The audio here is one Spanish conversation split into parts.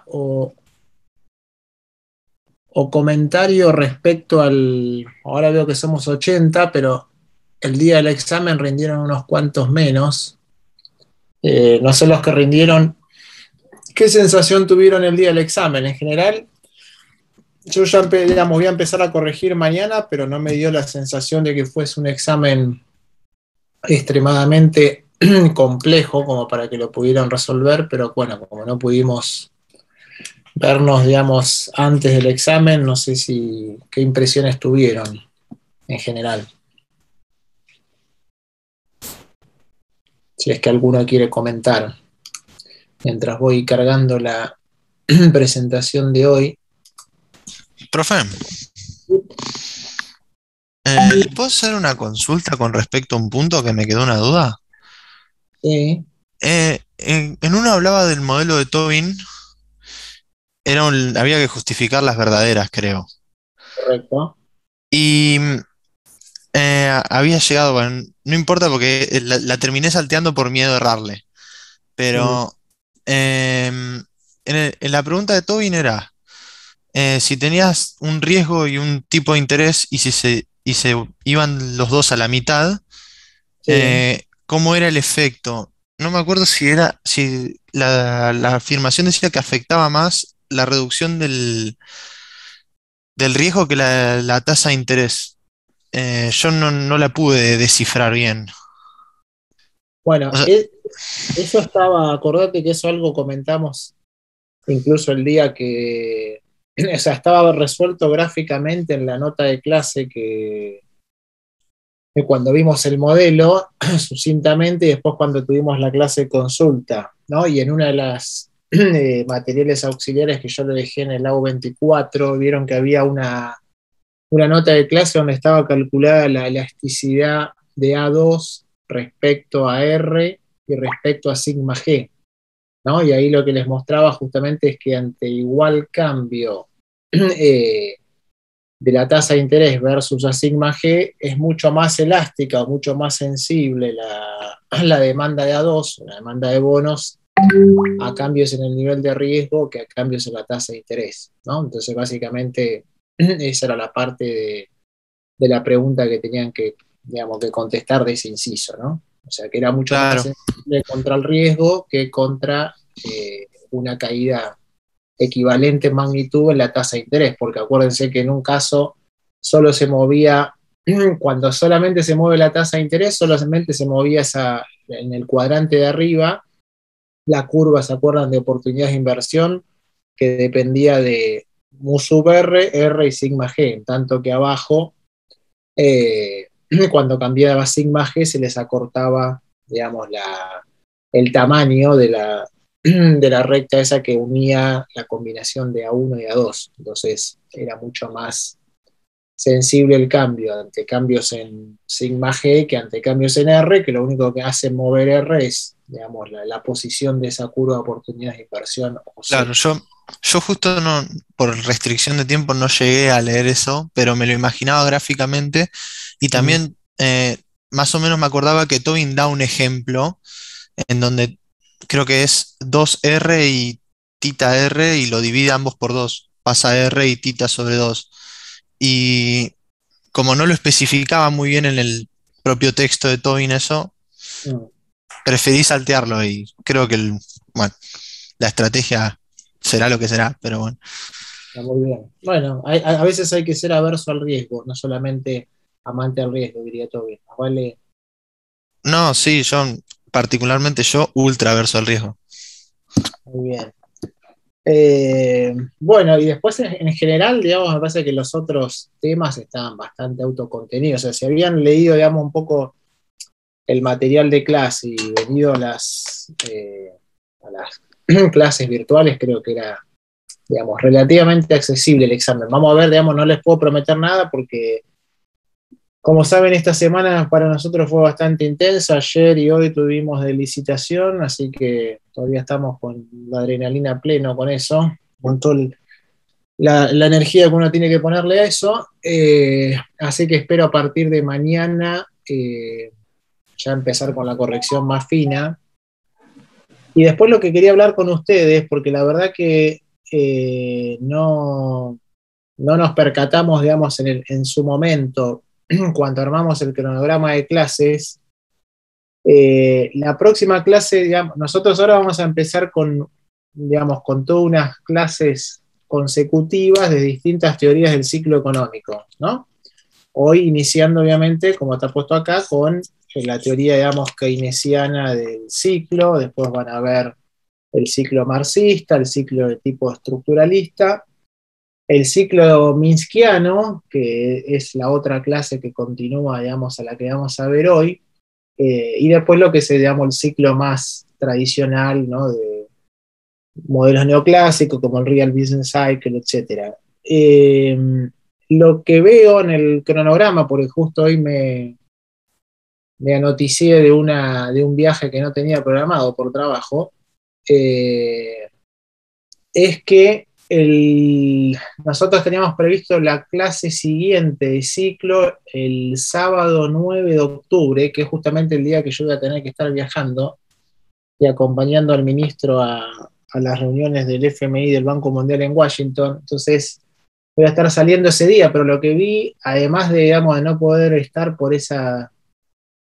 o, o comentario respecto ahora veo que somos 80, pero el día del examen rindieron unos cuantos menos. No sé los que rindieron, ¿qué sensación tuvieron el día del examen? En general, yo ya digamos, voy a empezar a corregir mañana, pero no me dio la sensación de que fuese un examen extremadamente complejo como para que lo pudieran resolver, pero bueno, como no pudimos vernos, digamos, antes del examen, no sé si qué impresiones tuvieron en general. Si es que alguno quiere comentar, mientras voy cargando la presentación de hoy. Profe, ¿le puedo hacer una consulta con respecto a un punto que me quedó una duda? Sí, En uno hablaba del modelo de Tobin, había que justificar las verdaderas, creo. correcto. Y había llegado, bueno, no importa porque la terminé salteando por miedo a errarle, Mm, pero en la pregunta de Tobin era, si tenías un riesgo y un tipo de interés y se iban los dos a la mitad, sí. cómo era el efecto. No me acuerdo si la afirmación decía que afectaba más la reducción del riesgo que la tasa de interés. Yo no la pude descifrar bien. O Bueno, sea, eso estaba, acordate que eso algo comentamos incluso el día que, o sea, estaba resuelto gráficamente en la nota de clase que cuando vimos el modelo sucintamente y después cuando tuvimos la clase de consulta, ¿no? Y en una de las materiales auxiliares que yo le dejé en el AU 24, vieron que había una nota de clase donde estaba calculada la elasticidad de A2 respecto a R y respecto a sigma G, ¿no? Y ahí lo que les mostraba justamente es que ante igual cambio eh, de la tasa de interés versus a sigma G, es mucho más elástica o mucho más sensible la demanda de A2, la demanda de bonos, a cambios en el nivel de riesgo que a cambios en la tasa de interés, ¿no? Entonces, básicamente, esa era la parte de la pregunta que tenían que, digamos, que contestar de ese inciso, ¿no? O sea, que era mucho más claro, sensible contra el riesgo que contra una caída equivalente en magnitud en la tasa de interés, porque acuérdense que en un caso solo se movía, cuando solamente se mueve la tasa de interés, solamente se movía en el cuadrante de arriba, la curva, ¿se acuerdan? De oportunidades de inversión, que dependía de mu sub R, R y sigma G, en tanto que abajo, eh, cuando cambiaba sigma G, se les acortaba, digamos, el tamaño de la recta esa que unía la combinación de A1 y A2. Entonces era mucho más sensible el cambio ante cambios en sigma G que ante cambios en R, que lo único que hace mover R es, digamos, la posición de esa curva de oportunidades de inversión o claro. Z. Yo justo no, por restricción de tiempo no llegué a leer eso, pero me lo imaginaba gráficamente y Mm. también más o menos me acordaba que Tobin da un ejemplo en donde creo que es 2R y tita R y lo divide ambos por 2. Pasa R y tita sobre 2. Y como no lo especificaba muy bien en el propio texto de Tobin eso, Mm. preferí saltearlo y creo que bueno, la estrategia será lo que será, pero bueno. Está muy bien. Bueno, a veces hay que ser averso al riesgo, no solamente amante al riesgo, diría Toby. Más vale. No, sí, particularmente yo, ultra verso al riesgo. Muy bien. Bueno, y después en general, digamos, me parece que los otros temas estaban bastante autocontenidos. O sea, si habían leído, digamos, un poco el material de clase y venido a las clases virtuales, creo que era, digamos, relativamente accesible el examen. Vamos a ver, digamos, no les puedo prometer nada porque, como saben, esta semana para nosotros fue bastante intensa. Ayer y hoy tuvimos de licitación, así que todavía estamos con la adrenalina a pleno con eso, con todo la energía que uno tiene que ponerle a eso. Así que espero a partir de mañana ya empezar con la corrección más fina. Y después lo que quería hablar con ustedes, porque la verdad que no nos percatamos, digamos, en su momento, cuando armamos el cronograma de clases. La próxima clase, digamos, nosotros ahora vamos a empezar con, digamos, con todas unas clases consecutivas de distintas teorías del ciclo económico, ¿no? Hoy iniciando, obviamente, como está puesto acá, con la teoría, digamos, keynesiana del ciclo, después van a ver el ciclo marxista, el ciclo de tipo estructuralista, el ciclo minskiano, que es la otra clase que continúa, digamos, a la que vamos a ver hoy, y después lo que se llama el ciclo más tradicional, ¿no? De modelos neoclásicos como el Real Business Cycle, etc. Lo que veo en el cronograma, porque justo hoy me anoticié de un viaje que no tenía programado por trabajo, eh, es que nosotros teníamos previsto la clase siguiente de ciclo el sábado 9 de octubre, que es justamente el día que yo voy a tener que estar viajando y acompañando al ministro a las reuniones del FMI y del Banco Mundial en Washington. Entonces voy a estar saliendo ese día, pero lo que vi, además de, digamos, de no poder estar por esa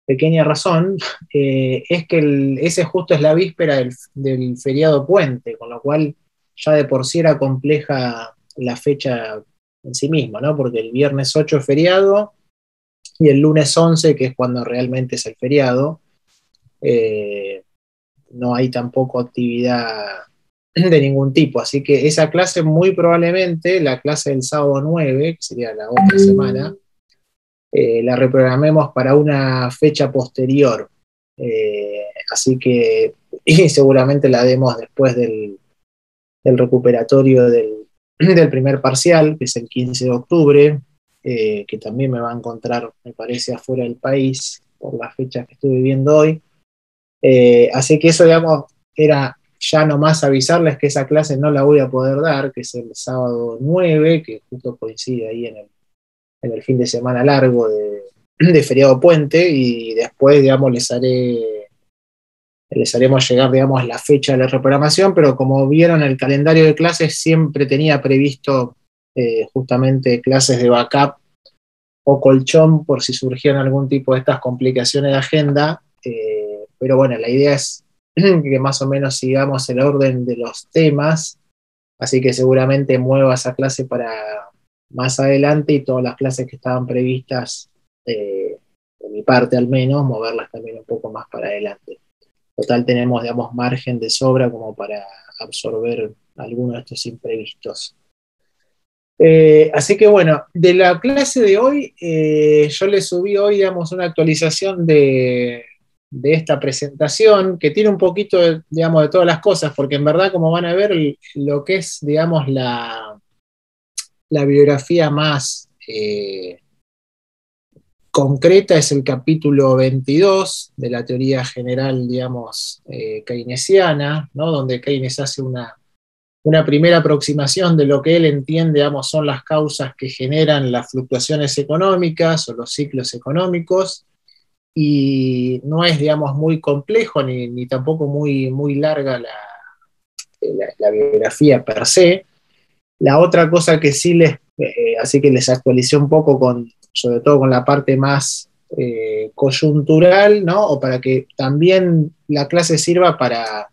pequeña razón, es que ese justo es la víspera del feriado puente, con lo cual ya de por sí era compleja la fecha en sí misma, ¿no? Porque el viernes 8 es feriado y el lunes 11, que es cuando realmente es el feriado, eh, no hay tampoco actividad de ningún tipo. Así que esa clase muy probablemente, la clase del sábado 9, que sería la otra semana, la reprogramemos para una fecha posterior. Así que y seguramente la demos después del recuperatorio del primer parcial, que es el 15 de octubre, que también me va a encontrar, me parece, afuera del país por las fechas que estoy viviendo hoy. Así que eso, digamos, era ya nomás avisarles que esa clase no la voy a poder dar, que es el sábado 9, que justo coincide ahí en el fin de semana largo de feriado puente, y después, digamos, les haremos llegar, digamos, la fecha de la reprogramación, pero como vieron, el calendario de clases siempre tenía previsto justamente clases de backup o colchón por si surgían algún tipo de estas complicaciones de agenda, pero bueno, la idea es que más o menos sigamos el orden de los temas, así que seguramente mueva esa clase para más adelante y todas las clases que estaban previstas, de mi parte al menos, moverlas también un poco más para adelante. Total, tenemos, digamos, margen de sobra como para absorber algunos de estos imprevistos. Así que bueno, de la clase de hoy, yo le subí hoy, digamos, una actualización de esta presentación que tiene un poquito, digamos, de todas las cosas, porque en verdad, como van a ver, lo que es, digamos, la biografía más concreta es el capítulo 22 de la teoría general, digamos, keynesiana, ¿no? Donde Keynes hace una primera aproximación de lo que él entiende, digamos, son las causas que generan las fluctuaciones económicas o los ciclos económicos, y no es, digamos, muy complejo ni tampoco muy larga la biografía per se. La otra cosa que sí así que les actualicé un poco sobre todo con la parte más coyuntural, ¿no? O para que también la clase sirva para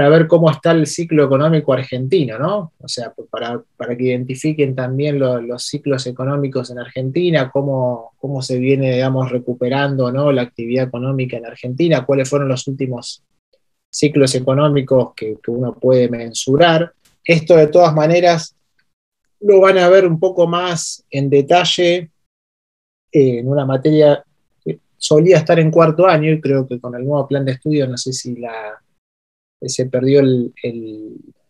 ver cómo está el ciclo económico argentino, ¿no? O sea, para que identifiquen también los ciclos económicos en Argentina, cómo se viene, digamos, recuperando, ¿no? La actividad económica en Argentina, cuáles fueron los últimos ciclos económicos que uno puede mensurar. Esto, de todas maneras, lo van a ver un poco más en detalle en una materia que solía estar en cuarto año, y creo que con el nuevo plan de estudio, no sé si se perdió el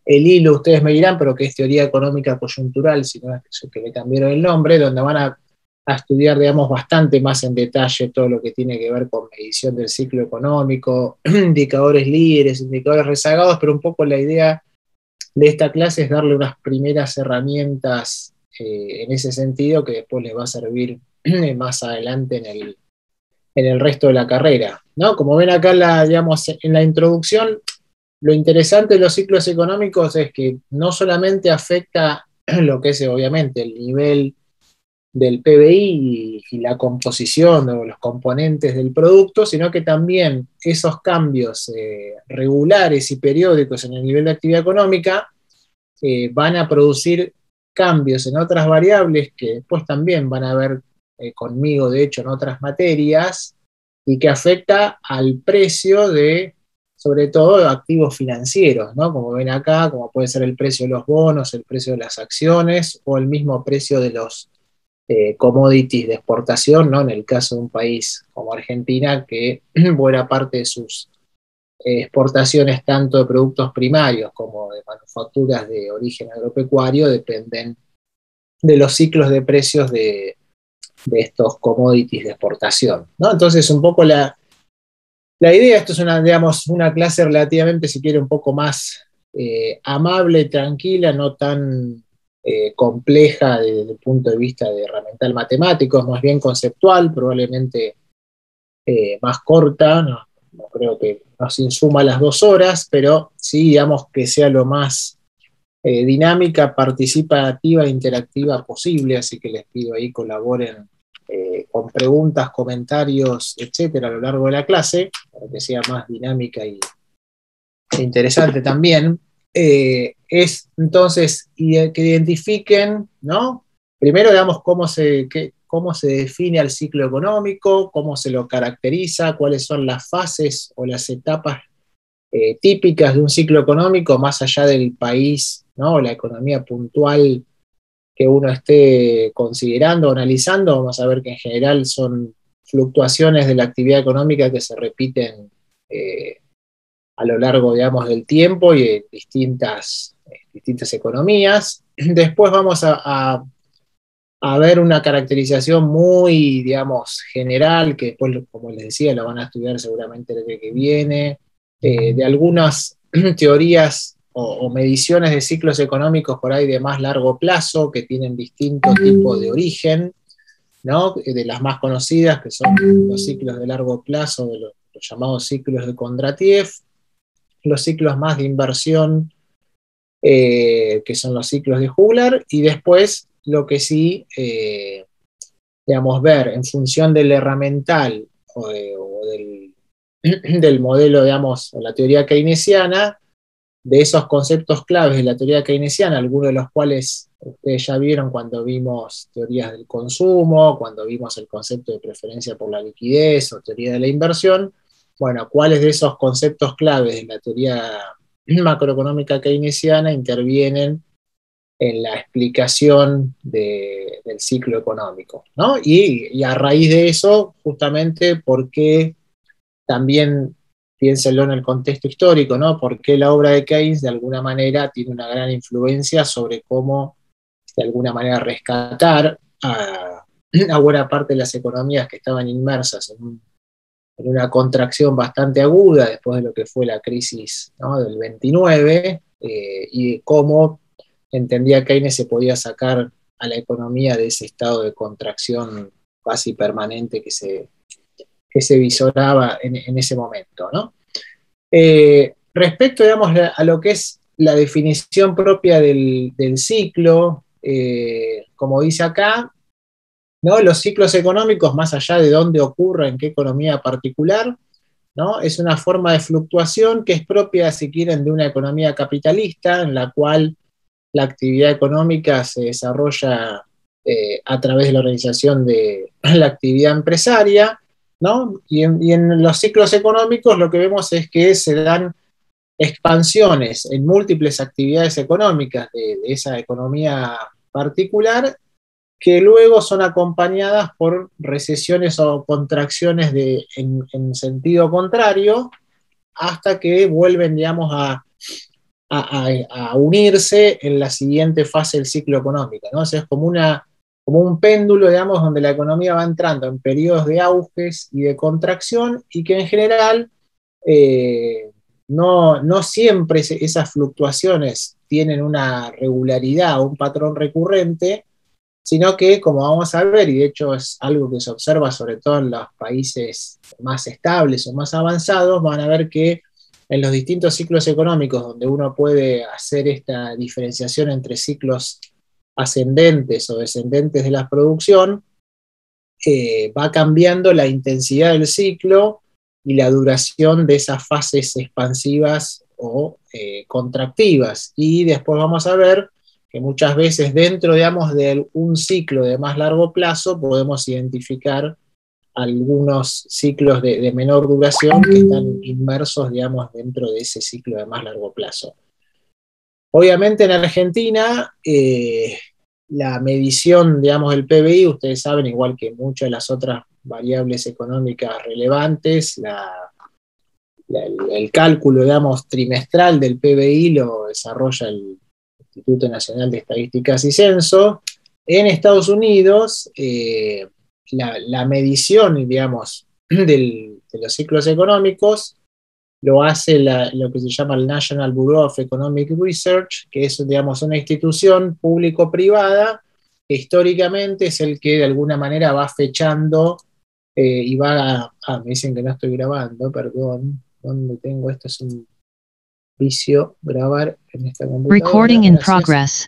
hilo, ustedes me dirán, pero que es teoría económica coyuntural, si no es que le cambiaron el nombre, donde van a estudiar, digamos, bastante más en detalle todo lo que tiene que ver con medición del ciclo económico, indicadores líderes, indicadores rezagados, pero un poco la idea de esta clase es darle unas primeras herramientas en ese sentido, que después les va a servir más adelante en el resto de la carrera, ¿no? Como ven acá, digamos, en la introducción, lo interesante de los ciclos económicos es que no solamente afecta lo que es obviamente el nivel del PBI y la composición o los componentes del producto, sino que también esos cambios regulares y periódicos en el nivel de actividad económica van a producir cambios en otras variables que después también van a ver conmigo, de hecho, en otras materias, y que afecta al precio de, sobre todo, activos financieros, ¿no? Como ven acá, como puede ser el precio de los bonos, el precio de las acciones o el mismo precio de los commodities de exportación, ¿no? En el caso de un país como Argentina, que buena parte de sus exportaciones tanto de productos primarios como de manufacturas de origen agropecuario dependen de los ciclos de precios de estos commodities de exportación, ¿no? Entonces, un poco la idea, esto es una, digamos, una clase relativamente, si quiere, un poco más amable, tranquila, no tan compleja desde el punto de vista de herramental matemático, es más bien conceptual, probablemente más corta, no creo que nos insuma las 2 horas, pero sí, digamos, que sea lo más dinámica, participativa e interactiva posible, así que les pido ahí colaboren con preguntas, comentarios, etcétera, a lo largo de la clase, para que sea más dinámica e interesante también. Es entonces que identifiquen, ¿no? Primero, digamos, cómo se define al ciclo económico, cómo se lo caracteriza, cuáles son las fases o las etapas típicas de un ciclo económico, más allá del país, ¿no? La economía puntual que uno esté considerando o analizando, vamos a ver que en general son fluctuaciones de la actividad económica que se repiten a lo largo, digamos, del tiempo y de distintas economías. Después vamos a ver una caracterización muy, digamos, general, que después, como les decía, lo van a estudiar seguramente el año que viene, de algunas teorías o mediciones de ciclos económicos por ahí de más largo plazo, que tienen distintos tipos de origen, ¿no? De las más conocidas, que son los ciclos de largo plazo, de los llamados ciclos de Kondratiev, los ciclos más de inversión, que son los ciclos de Hugler, y después lo que sí, digamos, ver en función del herramental o del modelo, digamos, o la teoría keynesiana, de esos conceptos claves de la teoría keynesiana, algunos de los cuales ustedes ya vieron cuando vimos teorías del consumo, cuando vimos el concepto de preferencia por la liquidez o teoría de la inversión. Bueno, cuáles de esos conceptos claves de la teoría macroeconómica keynesiana intervienen en la explicación del ciclo económico, ¿no? Y a raíz de eso, justamente, ¿por qué también, piénsenlo en el contexto histórico, ¿no? ¿Por qué la obra de Keynes de alguna manera tiene una gran influencia sobre cómo de alguna manera rescatar a buena parte de las economías que estaban inmersas en una contracción bastante aguda después de lo que fue la crisis, ¿no? Del 29, y de cómo entendía Keynes se podía sacar a la economía de ese estado de contracción casi permanente que se visoraba en ese momento, ¿no? Respecto, digamos, a lo que es la definición propia del ciclo, como dice acá, ¿no? Los ciclos económicos, más allá de dónde ocurra, en qué economía particular, ¿no? Es una forma de fluctuación que es propia, si quieren, de una economía capitalista, en la cual la actividad económica se desarrolla a través de la organización de la actividad empresaria, ¿no? Y en los ciclos económicos lo que vemos es que se dan expansiones en múltiples actividades económicas de esa economía particular, que luego son acompañadas por recesiones o contracciones en sentido contrario, hasta que vuelven, digamos, a unirse en la siguiente fase del ciclo económico, ¿no? O sea, es como un péndulo, digamos, donde la economía va entrando en periodos de auges y de contracción, y que en general eh, no siempre esas fluctuaciones tienen una regularidad o un patrón recurrente, sino que, como vamos a ver, y de hecho es algo que se observa sobre todo en los países más estables o más avanzados, van a ver que en los distintos ciclos económicos donde uno puede hacer esta diferenciación entre ciclos ascendentes o descendentes de la producción, va cambiando la intensidad del ciclo y la duración de esas fases expansivas o contractivas. Y después vamos a ver que muchas veces dentro, digamos, de un ciclo de más largo plazo podemos identificar algunos ciclos de menor duración que están inmersos, digamos, dentro de ese ciclo de más largo plazo. Obviamente en Argentina, la medición, digamos, del PBI, ustedes saben, igual que muchas de las otras variables económicas relevantes, el cálculo, digamos, trimestral del PBI lo desarrolla el Instituto Nacional de Estadísticas y Censo. En Estados Unidos, la medición, digamos, de los ciclos económicos lo hace lo que se llama el National Bureau of Economic Research, que es, digamos, una institución público-privada que históricamente es el que de alguna manera va fechando y va me dicen que no estoy grabando, perdón, ¿dónde tengo? Esto es un vicio, grabar en esta computadora. Recording in progress.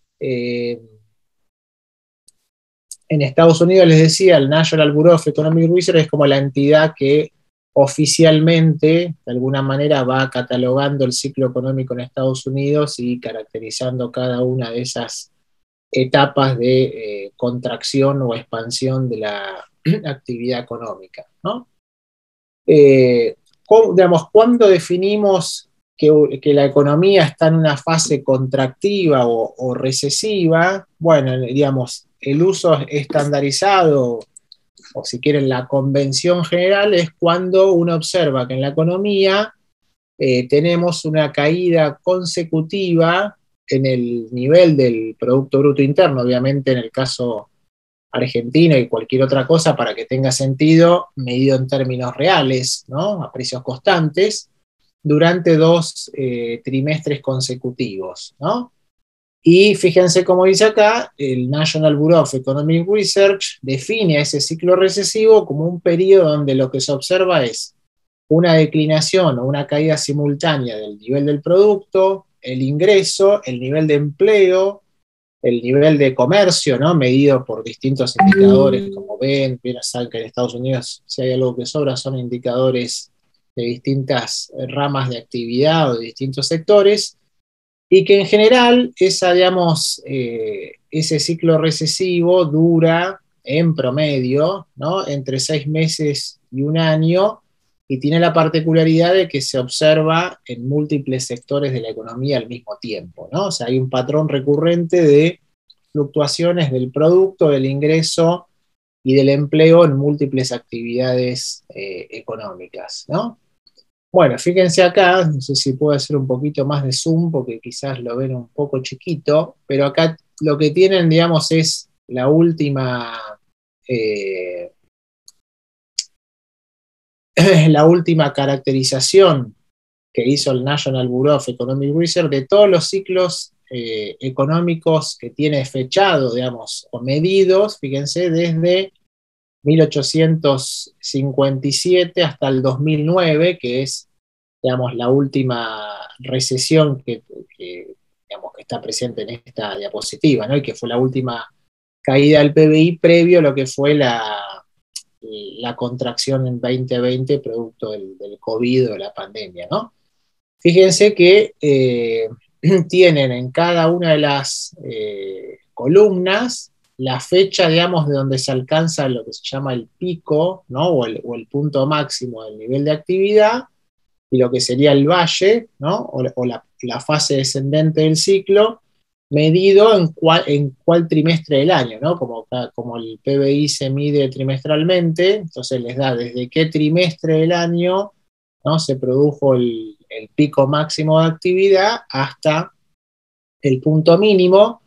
En Estados Unidos, les decía, el National Bureau of Economic Research es como la entidad que oficialmente, de alguna manera, va catalogando el ciclo económico en Estados Unidos y caracterizando cada una de esas etapas de contracción o expansión de la actividad económica, ¿no? Digamos, ¿cuándo definimos que la economía está en una fase contractiva o recesiva? Bueno, digamos, el uso estandarizado, o si quieren la convención general, es cuando uno observa que en la economía tenemos una caída consecutiva en el nivel del Producto Bruto Interno, obviamente en el caso argentino y cualquier otra cosa, para que tenga sentido, medido en términos reales, ¿no? A precios constantes, durante 2 trimestres consecutivos, ¿no? Y fíjense cómo dice acá, el National Bureau of Economic Research define a ese ciclo recesivo como un periodo donde lo que se observa es una declinación o una caída simultánea del nivel del producto, el ingreso, el nivel de empleo, el nivel de comercio, ¿no? Medido por distintos indicadores, como ven, saben que en Estados Unidos, si hay algo que sobra, son indicadores de distintas ramas de actividad o de distintos sectores, y que en general digamos, ese ciclo recesivo dura en promedio, ¿no? Entre 6 meses y un año, y tiene la particularidad de que se observa en múltiples sectores de la economía al mismo tiempo, ¿no? O sea, hay un patrón recurrente de fluctuaciones del producto, del ingreso y del empleo en múltiples actividades económicas, ¿no? Bueno, fíjense acá, no sé si puedo hacer un poquito más de zoom porque quizás lo ven un poco chiquito, pero acá lo que tienen, digamos, es la última la última caracterización que hizo el National Bureau of Economic Research de todos los ciclos económicos que tiene fechado, digamos, o medidos, fíjense, desde 1857 hasta el 2009, que es, digamos, la última recesión digamos, que está presente en esta diapositiva, ¿no? Y que fue la última caída del PBI previo a lo que fue la contracción en 2020 producto del COVID o de la pandemia, ¿no? Fíjense que tienen en cada una de las columnas la fecha, digamos, de donde se alcanza lo que se llama el pico, ¿no? O el punto máximo del nivel de actividad, y lo que sería el valle, ¿no? O la fase descendente del ciclo, medido en cuál trimestre del año, ¿no? Como el PBI se mide trimestralmente, entonces les da desde qué trimestre del año, ¿no? Se produjo el pico máximo de actividad hasta el punto mínimo.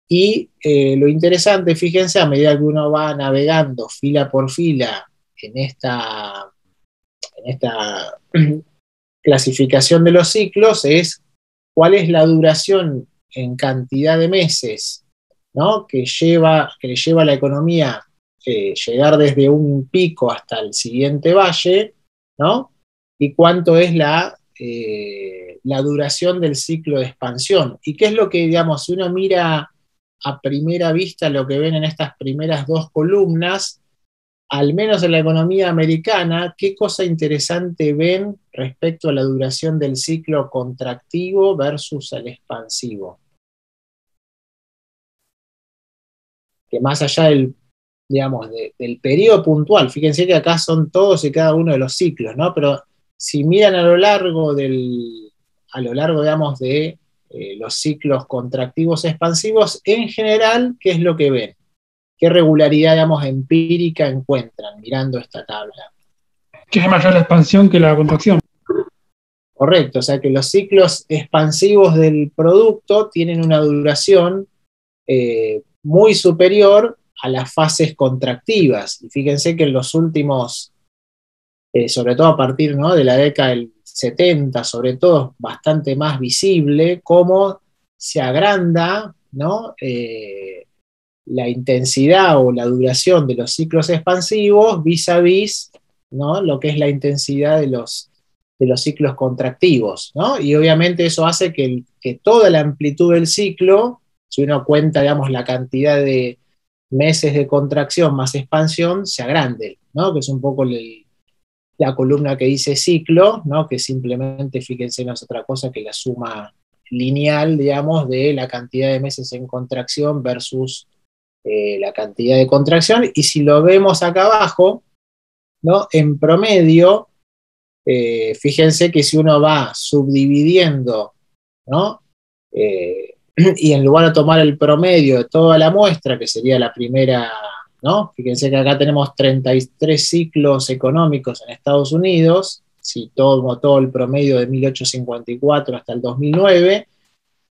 Y lo interesante, fíjense, a medida que uno va navegando fila por fila en esta clasificación de los ciclos, es cuál es la duración en cantidad de meses ¿no? Que le lleva a la economía llegar desde un pico hasta el siguiente valle, ¿no? Y cuánto es la duración del ciclo de expansión. ¿Y qué es lo que, digamos, si uno mira a primera vista lo que ven en estas primeras dos columnas, al menos en la economía americana, qué cosa interesante ven respecto a la duración del ciclo contractivo versus el expansivo? Que más allá del, digamos, del periodo puntual, fíjense que acá son todos y cada uno de los ciclos, ¿no? Pero si miran a lo largo, digamos, de los ciclos contractivos expansivos, en general, ¿qué es lo que ven? ¿Qué regularidad, digamos, empírica encuentran mirando esta tabla? Que es mayor la expansión que la contracción. Correcto, o sea que los ciclos expansivos del producto tienen una duración muy superior a las fases contractivas. Y fíjense que en los últimos, sobre todo a partir, ¿no?, de la década del 70, sobre todo, bastante más visible cómo se agranda, ¿no?, la intensidad o la duración de los ciclos expansivos vis a vis, ¿no?, lo que es la intensidad de los ciclos contractivos, ¿no? Y obviamente eso hace que toda la amplitud del ciclo, si uno cuenta, digamos, la cantidad de meses de contracción más expansión, se agrande, ¿no? Que es un poco la columna que dice ciclo, ¿no? Que simplemente, fíjense, no es otra cosa que la suma lineal, digamos, de la cantidad de meses en contracción versus la cantidad de contracción. Y si lo vemos acá abajo, ¿no?, en promedio, fíjense que si uno va subdividiendo, ¿no?, y en lugar de tomar el promedio de toda la muestra, que sería la primera, ¿no? Fíjense que acá tenemos 33 ciclos económicos en Estados Unidos, si tomo todo el promedio de 1854 hasta el 2009,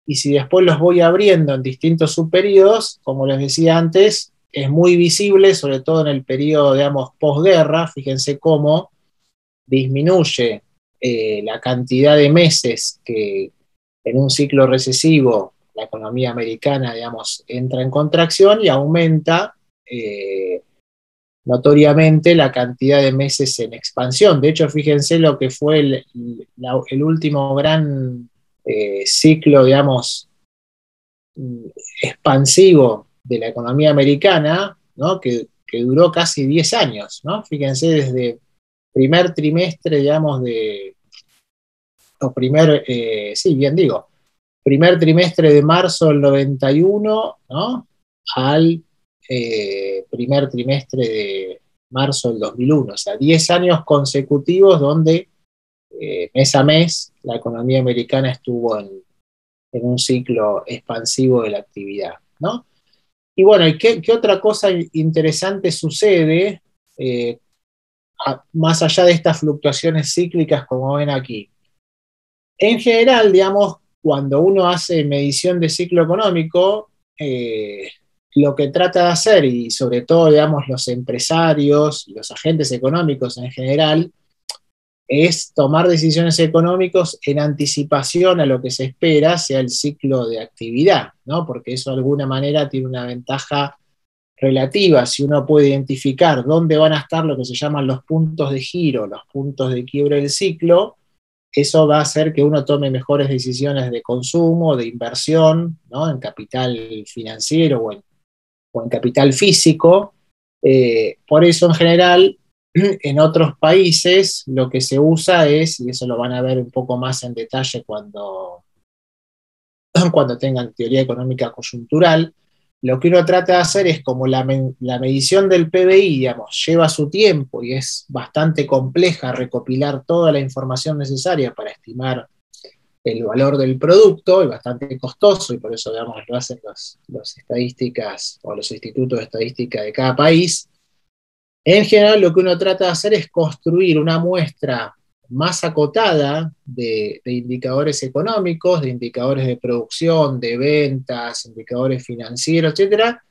y si después los voy abriendo en distintos subperiodos, como les decía antes, es muy visible, sobre todo en el periodo, digamos, posguerra, fíjense cómo disminuye la cantidad de meses que en un ciclo recesivo la economía americana, digamos, entra en contracción y aumenta notoriamente la cantidad de meses en expansión. De hecho, fíjense lo que fue el último gran ciclo, digamos, expansivo de la economía americana, ¿no?, que duró casi 10 años, ¿no? Fíjense, desde primer trimestre, digamos, sí, bien digo, primer trimestre de marzo del 91, ¿no?, al primer trimestre de marzo del 2001, o sea, 10 años consecutivos donde mes a mes la economía americana estuvo en un ciclo expansivo de la actividad, ¿no? Y bueno, ¿y qué otra cosa interesante sucede más allá de estas fluctuaciones cíclicas como ven aquí? En general, digamos, cuando uno hace medición de ciclo económico, lo que trata de hacer, y sobre todo, digamos, los empresarios, los agentes económicos en general, es tomar decisiones económicas en anticipación a lo que se espera sea el ciclo de actividad, ¿no? Porque eso de alguna manera tiene una ventaja relativa. Si uno puede identificar dónde van a estar lo que se llaman los puntos de giro, los puntos de quiebre del ciclo, eso va a hacer que uno tome mejores decisiones de consumo, de inversión, ¿no?, en capital financiero o en capital físico. Por eso, en general, en otros países lo que se usa es, y eso lo van a ver un poco más en detalle cuando tengan teoría económica coyuntural, lo que uno trata de hacer es, como la medición del PBI, digamos, lleva su tiempo y es bastante compleja recopilar toda la información necesaria para estimar el valor del producto, es bastante costoso y por eso, digamos, lo hacen los estadísticas o los institutos de estadística de cada país. En general, lo que uno trata de hacer es construir una muestra más acotada de indicadores económicos, de indicadores de producción, de ventas, indicadores financieros, etcétera,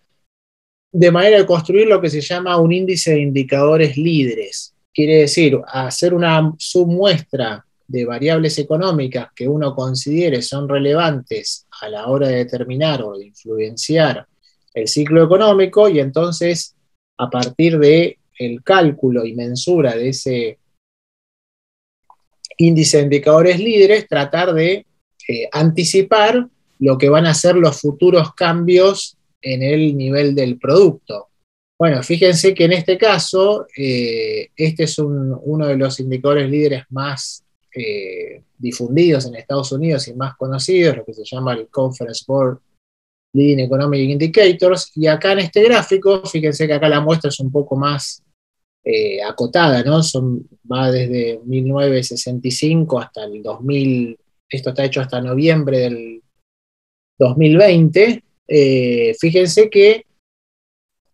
de manera de construir lo que se llama un índice de indicadores líderes. Quiere decir, hacer una submuestra de variables económicas que uno considere son relevantes a la hora de determinar o de influenciar el ciclo económico, y entonces a partir de el cálculo y mensura de ese índice de indicadores líderes, tratar de anticipar lo que van a ser los futuros cambios en el nivel del producto. Bueno, fíjense que en este caso, este es uno de los indicadores líderes más difundidos en Estados Unidos y más conocidos, lo que se llama el Conference Board Leading Economic Indicators, y acá en este gráfico, fíjense que acá la muestra es un poco más acotada, ¿no? Va desde 1965 hasta el 2000, esto está hecho hasta noviembre del 2020. Fíjense que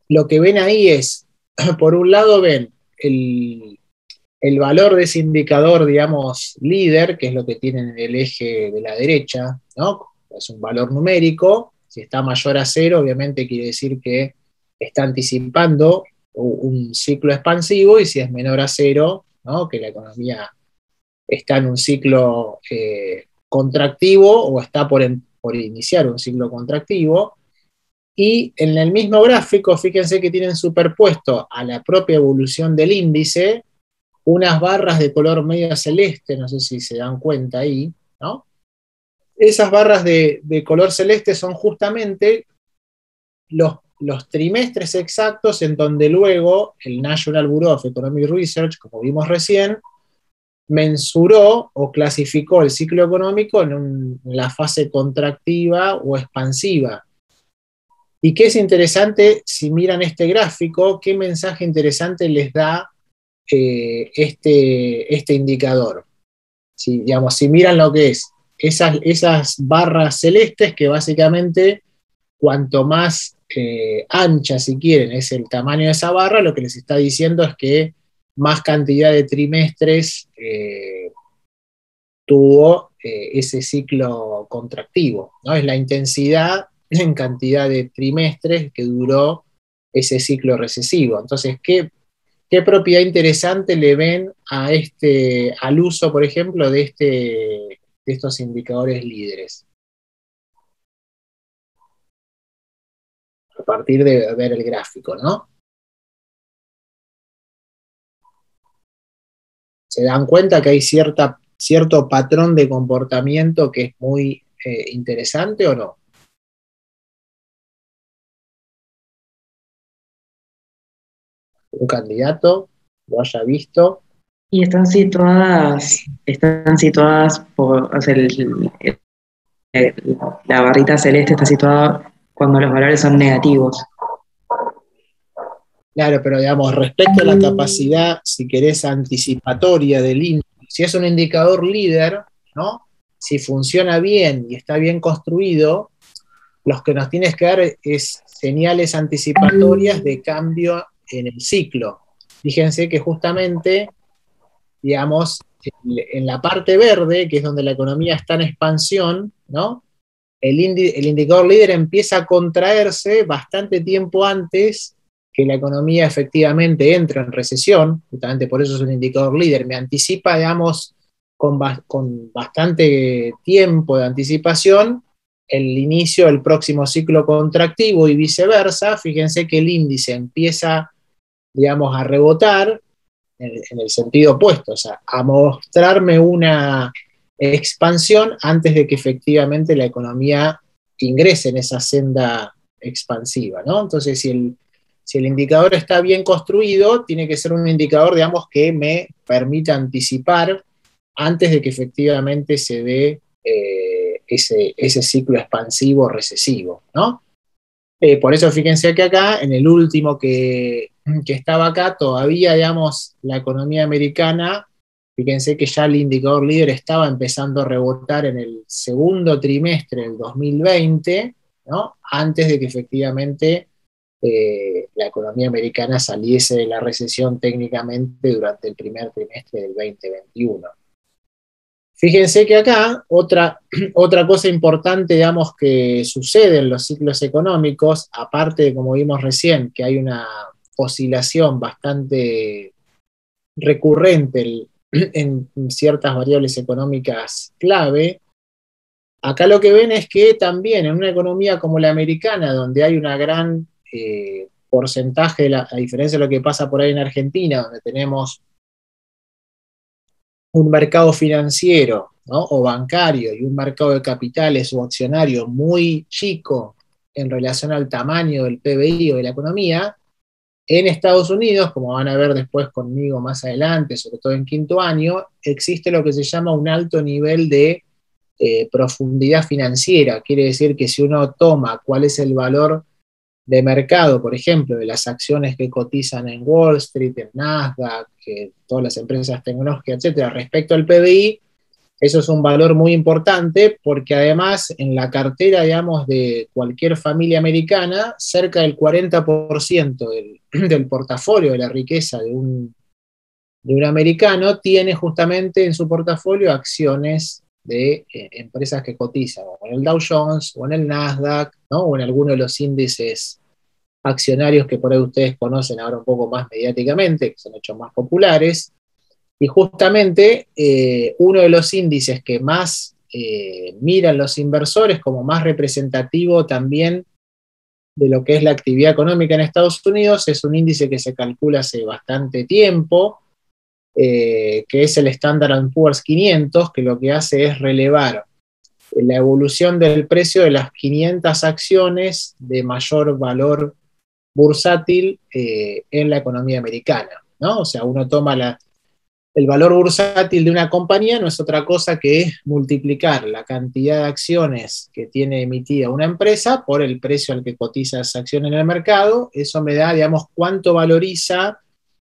lo que ven ahí es, por un lado ven el valor de ese indicador, digamos, líder, que es lo que tienen en el eje de la derecha, ¿no? Es un valor numérico. Si está mayor a cero, obviamente quiere decir que está anticipando un ciclo expansivo, y si es menor a cero, ¿no? Que la economía está en un ciclo contractivo o está por iniciar un ciclo contractivo. Y en el mismo gráfico, fíjense que tienen superpuesto a la propia evolución del índice unas barras de color medio celeste, no sé si se dan cuenta ahí, ¿no? Esas barras de color celeste son justamente los trimestres exactos en donde luego el National Bureau of Economic Research, como vimos recién, mensuró o clasificó el ciclo económico en la fase contractiva o expansiva. Y qué es interesante, si miran este gráfico, qué mensaje interesante les da este indicador. Si miran lo que es esas barras celestes, que básicamente cuanto más ancha, si quieren, es el tamaño de esa barra, lo que les está diciendo es que más cantidad de trimestres tuvo ese ciclo contractivo, ¿no? Es la intensidad en cantidad de trimestres que duró ese ciclo recesivo. Entonces, ¿qué propiedad interesante le ven al uso, por ejemplo, de estos indicadores líderes? A partir de ver el gráfico, ¿no? ¿Se dan cuenta que hay cierto patrón de comportamiento que es muy interesante o no? Un candidato lo haya visto. Y están situadas por, o sea, la barrita celeste está situada cuando los valores son negativos. Claro, pero digamos, respecto a la capacidad, si querés, anticipatoria del índice, si es un indicador líder, ¿no? Si funciona bien y está bien construido, los que nos tienes que dar es señales anticipatorias de cambio en el ciclo. Fíjense que justamente, digamos, en la parte verde, que es donde la economía está en expansión, ¿no? El indicador líder empieza a contraerse bastante tiempo antes que la economía efectivamente entra en recesión. Justamente por eso es un indicador líder. Me anticipa, digamos, con bastante tiempo de anticipación el inicio del próximo ciclo contractivo y viceversa. Fíjense que el índice empieza, digamos, a rebotar en el sentido opuesto, o sea, a mostrarme una expansión antes de que efectivamente la economía ingrese en esa senda expansiva, ¿no? Entonces, si el indicador está bien construido, tiene que ser un indicador, digamos, que me permita anticipar antes de que efectivamente se dé ese ciclo expansivo recesivo, ¿no? Por eso fíjense que acá, en el último que estaba acá, todavía, digamos, la economía americana, fíjense que ya el indicador líder estaba empezando a rebotar en el segundo trimestre del 2020, ¿no? Antes de que efectivamente la economía americana saliese de la recesión técnicamente durante el primer trimestre del 2021. Fíjense que acá otra cosa importante, digamos, que sucede en los ciclos económicos, aparte de, como vimos recién, que hay una oscilación bastante recurrente en ciertas variables económicas clave, Acá lo que ven es que también en una economía como la americana, donde hay una gran porcentaje, a diferencia de lo que pasa por ahí en Argentina, donde tenemos un mercado financiero, ¿no? O bancario y un mercado de capitales o accionarios muy chico en relación al tamaño del PBI o de la economía, en Estados Unidos, como van a ver después conmigo más adelante, sobre todo en quinto año, existe lo que se llama un alto nivel de profundidad financiera. Quiere decir que si uno toma cuál es el valor de mercado, por ejemplo, de las acciones que cotizan en Wall Street, en Nasdaq, que todas las empresas tecnológicas, etcétera, respecto al PBI, eso es un valor muy importante porque además en la cartera, digamos, de cualquier familia americana, cerca del 40% del portafolio de la riqueza de un americano tiene justamente en su portafolio acciones de empresas que cotizan, o en el Dow Jones, o en el Nasdaq, ¿no? O en alguno de los índices accionarios que por ahí ustedes conocen ahora un poco más mediáticamente, que se han hecho más populares. Y justamente uno de los índices que más miran los inversores como más representativo también de lo que es la actividad económica en Estados Unidos es un índice que se calcula hace bastante tiempo, que es el Standard & Poor's 500, que lo que hace es relevar la evolución del precio de las 500 acciones de mayor valor bursátil en la economía americana, ¿no? O sea, uno toma el valor bursátil de una compañía, no es otra cosa que multiplicar la cantidad de acciones que tiene emitida una empresa por el precio al que cotiza esa acción en el mercado. Eso me da, digamos, cuánto valoriza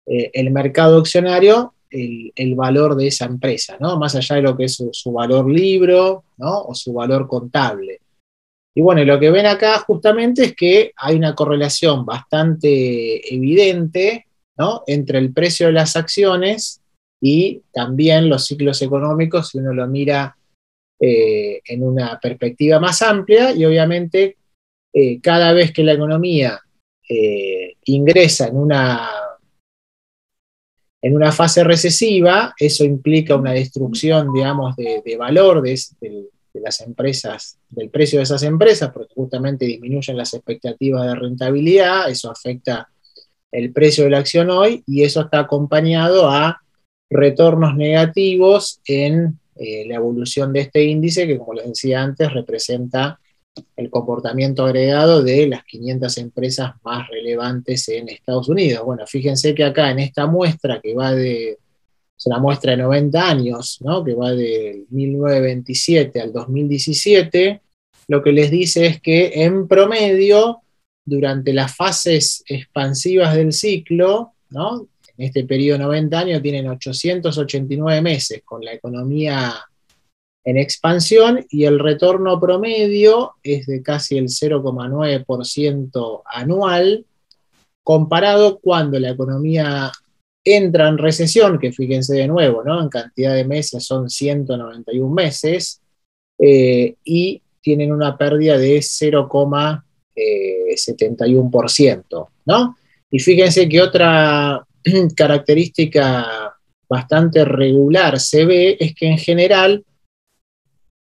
el mercado accionario el valor de esa empresa, ¿no? Más allá de lo que es su valor libro, ¿no? O su valor contable. Y bueno, lo que ven acá justamente es que hay una correlación bastante evidente, ¿no? Entre el precio de las acciones y también los ciclos económicos, si uno lo mira en una perspectiva más amplia, y obviamente cada vez que la economía ingresa en una fase recesiva, eso implica una destrucción, digamos, de valor de las empresas, del precio de esas empresas, porque justamente disminuyen las expectativas de rentabilidad, eso afecta el precio de la acción hoy, y eso está acompañado a retornos negativos en la evolución de este índice, que como les decía antes, representa el comportamiento agregado de las 500 empresas más relevantes en Estados Unidos. Bueno, fíjense que acá en esta muestra, que es una muestra de 90 años, ¿no? Que va del 1927 al 2017, lo que les dice es que en promedio, durante las fases expansivas del ciclo, ¿no? En este periodo de 90 años tienen 889 meses con la economía en expansión y el retorno promedio es de casi el 0,9% anual, comparado cuando la economía entra en recesión, que fíjense de nuevo, ¿no? En cantidad de meses son 191 meses, y tienen una pérdida de 0,71%, ¿no? Y fíjense que otra característica bastante regular se ve es que en general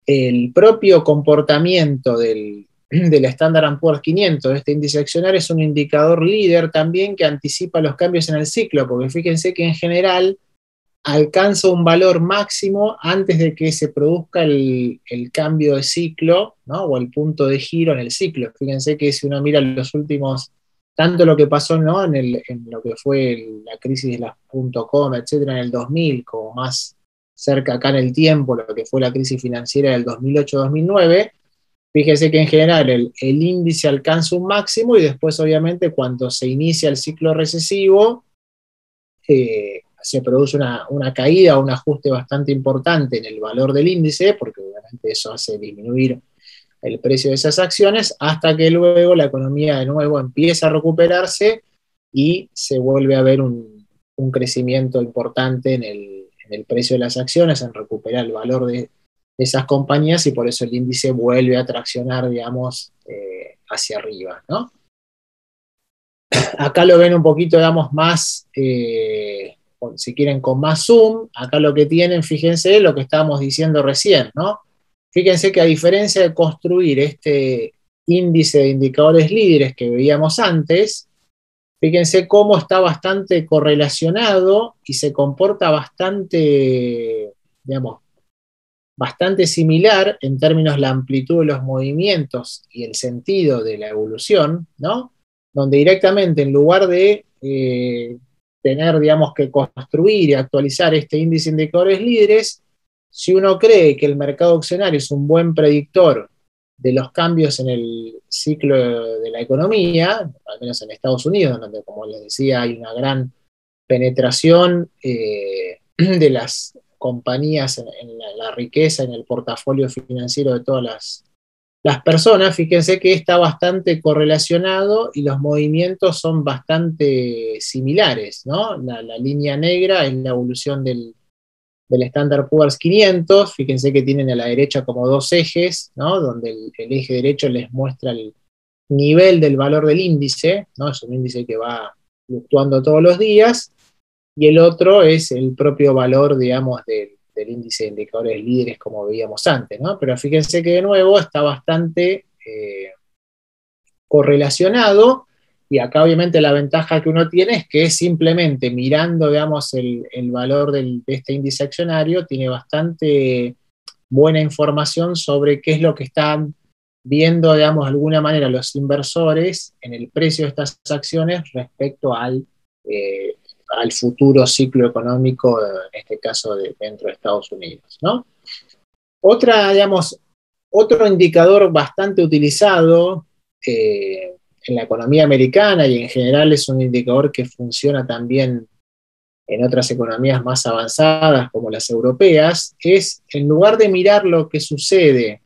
el propio comportamiento del Standard & Poor's 500, de este índice accionario, es un indicador líder también que anticipa los cambios en el ciclo, porque fíjense que en general alcanza un valor máximo antes de que se produzca el cambio de ciclo, ¿no? O el punto de giro en el ciclo. Fíjense que si uno mira los últimos, tanto lo que pasó, ¿no? en lo que fue la crisis de las .com, etcétera, en el 2000, como más cerca acá en el tiempo, lo que fue la crisis financiera del 2008-2009, fíjese que en general el índice alcanza un máximo y después obviamente cuando se inicia el ciclo recesivo se produce una caída o un ajuste bastante importante en el valor del índice, porque obviamente eso hace disminuir el precio de esas acciones, hasta que luego la economía de nuevo empieza a recuperarse y se vuelve a ver un crecimiento importante en el precio de las acciones, en recuperar el valor de esas compañías, y por eso el índice vuelve a traccionar, digamos, hacia arriba, ¿no? Acá lo ven un poquito, digamos, más, si quieren, con más zoom. Acá lo que tienen, fíjense, lo que estábamos diciendo recién, ¿no? fíjense que a diferencia de construir este índice de indicadores líderes que veíamos antes, fíjense cómo está bastante correlacionado y se comporta bastante, digamos, bastante similar en términos de la amplitud de los movimientos y el sentido de la evolución, ¿no? Donde directamente en lugar de tener, digamos, que construir y actualizar este índice de indicadores líderes, si uno cree que el mercado accionario es un buen predictor de los cambios en el ciclo de la economía, al menos en Estados Unidos, donde, como les decía, hay una gran penetración de las compañías en la riqueza, en el portafolio financiero de todas las personas, fíjense que está bastante correlacionado y los movimientos son bastante similares, ¿no? La línea negra es la evolución del Standard Poor's 500, fíjense que tienen a la derecha como dos ejes, ¿no? Donde el eje derecho les muestra el nivel del valor del índice, ¿no? Es un índice que va fluctuando todos los días, y el otro es el propio valor, digamos, del índice de indicadores líderes como veíamos antes, ¿no? Pero fíjense que de nuevo está bastante correlacionado, y acá obviamente la ventaja que uno tiene es que simplemente mirando, digamos, el valor de este índice accionario, tiene bastante buena información sobre qué es lo que están viendo, digamos, de alguna manera los inversores en el precio de estas acciones respecto al futuro ciclo económico, en este caso dentro de Estados Unidos, ¿no? Digamos, otro indicador bastante utilizado en la economía americana y en general es un indicador que funciona también en otras economías más avanzadas como las europeas, es en lugar de mirar lo que sucede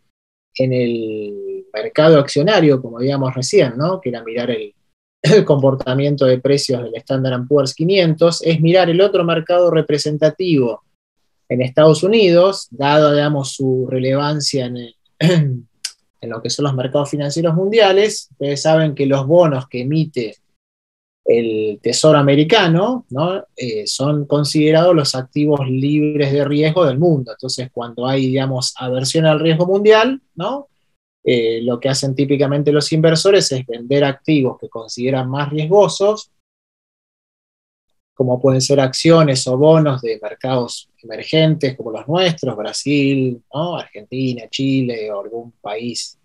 en el mercado accionario, como digamos recién, ¿no? Que era mirar el comportamiento de precios del Standard Poor's 500, es mirar el otro mercado representativo en Estados Unidos, dado, digamos, su relevancia en lo que son los mercados financieros mundiales. Ustedes saben que los bonos que emite el Tesoro americano, ¿no? Son considerados los activos libres de riesgo del mundo. Entonces, cuando hay, digamos, aversión al riesgo mundial, ¿no? Lo que hacen típicamente los inversores es vender activos que consideran más riesgosos, como pueden ser acciones o bonos de mercados emergentes como los nuestros, Brasil, ¿no? Argentina, Chile o algún país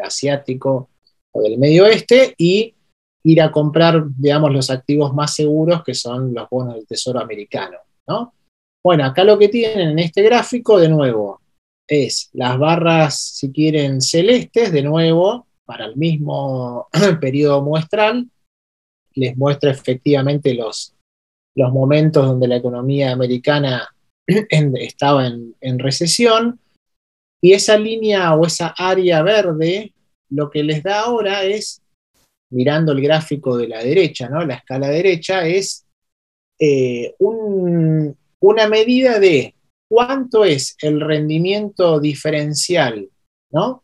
asiático o del Medio Oeste, y ir a comprar, digamos, los activos más seguros, que son los bonos del Tesoro americano, ¿no? Bueno, acá lo que tienen en este gráfico, de nuevo, es las barras, si quieren, celestes, de nuevo, para el mismo periodo muestral, les muestra efectivamente los momentos donde la economía americana estaba en recesión, y esa línea o esa área verde, lo que les da ahora es, mirando el gráfico de la derecha, ¿no? La escala derecha es una medida de cuánto es el rendimiento diferencial, ¿no?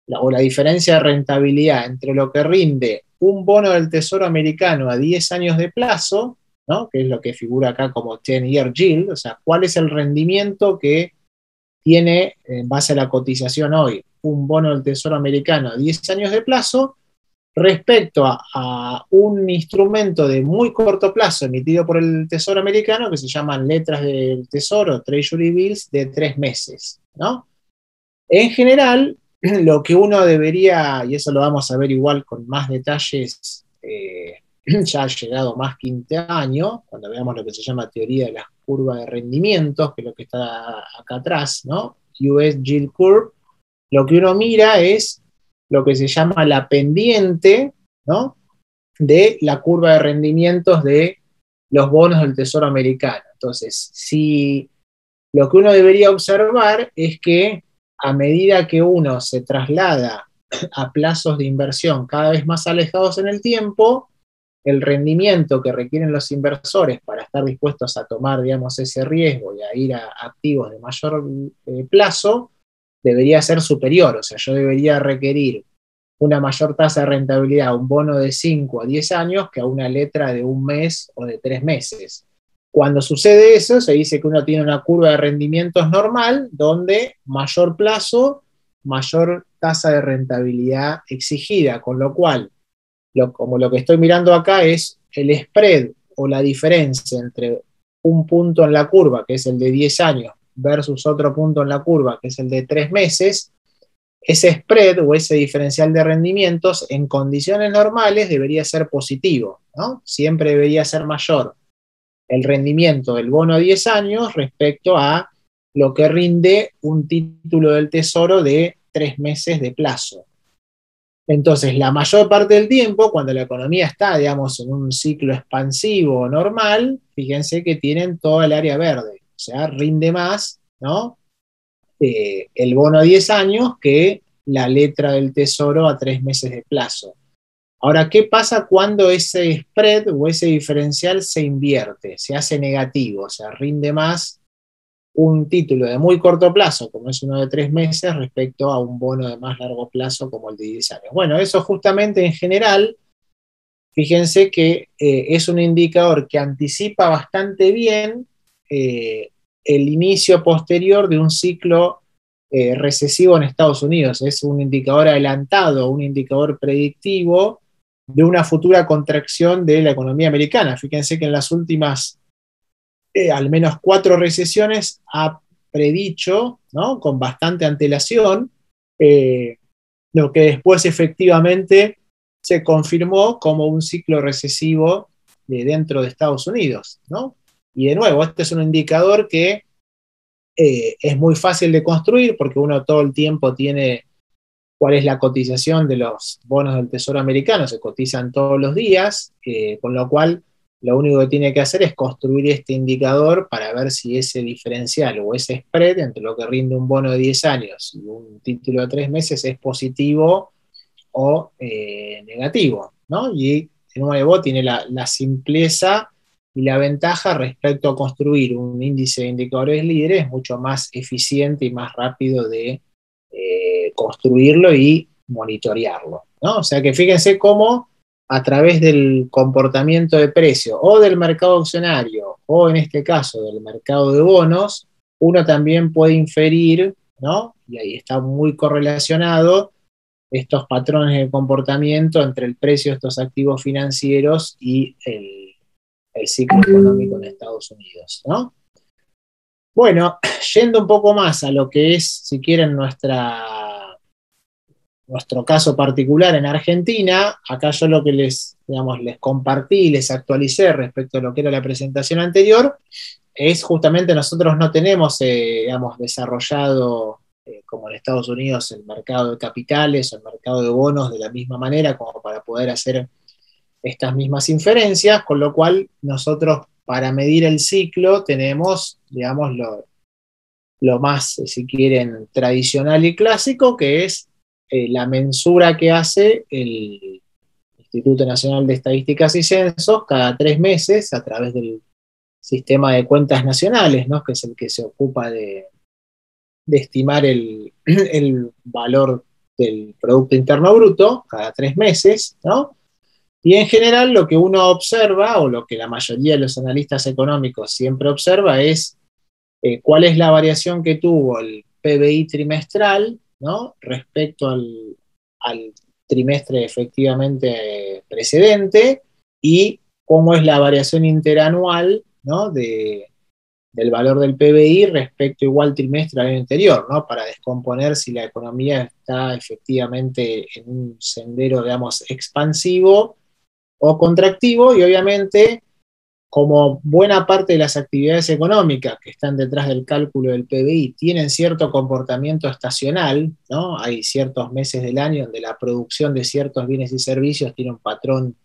O la diferencia de rentabilidad entre lo que rinde un bono del Tesoro americano a 10 años de plazo, ¿no? Que es lo que figura acá como 10-year yield, o sea, cuál es el rendimiento que tiene, en base a la cotización hoy, un bono del Tesoro americano a 10 años de plazo, respecto a un instrumento de muy corto plazo emitido por el Tesoro americano que se llaman letras del Tesoro, Treasury Bills, de 3 meses, ¿no? En general, lo que uno debería, y eso lo vamos a ver igual con más detalles, ya ha llegado más quinto año, cuando veamos lo que se llama teoría de las curvas de rendimientos, que es lo que está acá atrás, ¿no? US Yield Curve, lo que uno mira es lo que se llama la pendiente, ¿no? De la curva de rendimientos de los bonos del Tesoro americano. Entonces, si lo que uno debería observar es que a medida que uno se traslada a plazos de inversión cada vez más alejados en el tiempo, el rendimiento que requieren los inversores para estar dispuestos a tomar, digamos, ese riesgo y a ir a activos de mayor plazo, debería ser superior. O sea, yo debería requerir una mayor tasa de rentabilidad a un bono de 5 a 10 años que a una letra de un mes o de 3 meses. Cuando sucede eso, se dice que uno tiene una curva de rendimientos normal, donde mayor plazo, mayor tasa de rentabilidad exigida, con lo cual, como lo que estoy mirando acá es el spread o la diferencia entre un punto en la curva, que es el de 10 años, versus otro punto en la curva, que es el de 3 meses, ese spread o ese diferencial de rendimientos en condiciones normales debería ser positivo, ¿no? Siempre debería ser mayor el rendimiento del bono a 10 años respecto a lo que rinde un título del Tesoro de 3 meses de plazo. Entonces, la mayor parte del tiempo, cuando la economía está, digamos, en un ciclo expansivo normal, fíjense que tienen toda el área verde, o sea, rinde más, ¿no? El bono a 10 años que la letra del Tesoro a 3 meses de plazo. Ahora, ¿qué pasa cuando ese spread o ese diferencial se invierte, se hace negativo, o sea, rinde más un título de muy corto plazo, como es uno de 3 meses, respecto a un bono de más largo plazo, como el de 10 años? Bueno, eso justamente en general, fíjense que es un indicador que anticipa bastante bien el inicio posterior de un ciclo recesivo en Estados Unidos. Es un indicador adelantado, un indicador predictivo de una futura contracción de la economía americana. Fíjense que en las últimas al menos 4 recesiones ha predicho, ¿no?, con bastante antelación, lo que después efectivamente se confirmó como un ciclo recesivo dentro de Estados Unidos, ¿no? Y de nuevo, este es un indicador que es muy fácil de construir porque uno todo el tiempo tiene cuál es la cotización de los bonos del Tesoro americano, se cotizan todos los días, con lo cual lo único que tiene que hacer es construir este indicador para ver si ese diferencial o ese spread entre lo que rinde un bono de 10 años y un título de 3 meses es positivo o negativo, ¿no? Y de nuevo tiene la simpleza y la ventaja respecto a construir un índice de indicadores líderes mucho más eficiente y más rápido de construirlo y monitorearlo, ¿no? O sea que fíjense cómo a través del comportamiento de precio o del mercado accionario o en este caso del mercado de bonos, uno también puede inferir, ¿no?, y ahí está muy correlacionado, estos patrones de comportamiento entre el precio de estos activos financieros y el ciclo económico en Estados Unidos, ¿no? Bueno, yendo un poco más a lo que es, si quieren, nuestro caso particular en Argentina, acá yo lo que les compartí, les actualicé respecto a lo que era la presentación anterior, es justamente nosotros no tenemos, desarrollado como en Estados Unidos el mercado de capitales o el mercado de bonos de la misma manera como para poder hacer estas mismas inferencias, con lo cual nosotros para medir el ciclo tenemos, digamos, lo más, si quieren, tradicional y clásico, que es la mensura que hace el Instituto Nacional de Estadísticas y Censos cada 3 meses a través del sistema de cuentas nacionales, ¿no?, que es el que se ocupa de estimar el valor del Producto Interno Bruto cada 3 meses, ¿no? Y en general lo que uno observa, o lo que la mayoría de los analistas económicos siempre observa, es cuál es la variación que tuvo el PBI trimestral, ¿no?, respecto al trimestre efectivamente precedente, y cómo es la variación interanual, ¿no?, del valor del PBI respecto igual trimestre al año anterior, ¿no?, para descomponer si la economía está efectivamente en un sendero, digamos, expansivo o contractivo. Y obviamente, como buena parte de las actividades económicas que están detrás del cálculo del PBI tienen cierto comportamiento estacional, ¿no?, hay ciertos meses del año donde la producción de ciertos bienes y servicios tiene un patrón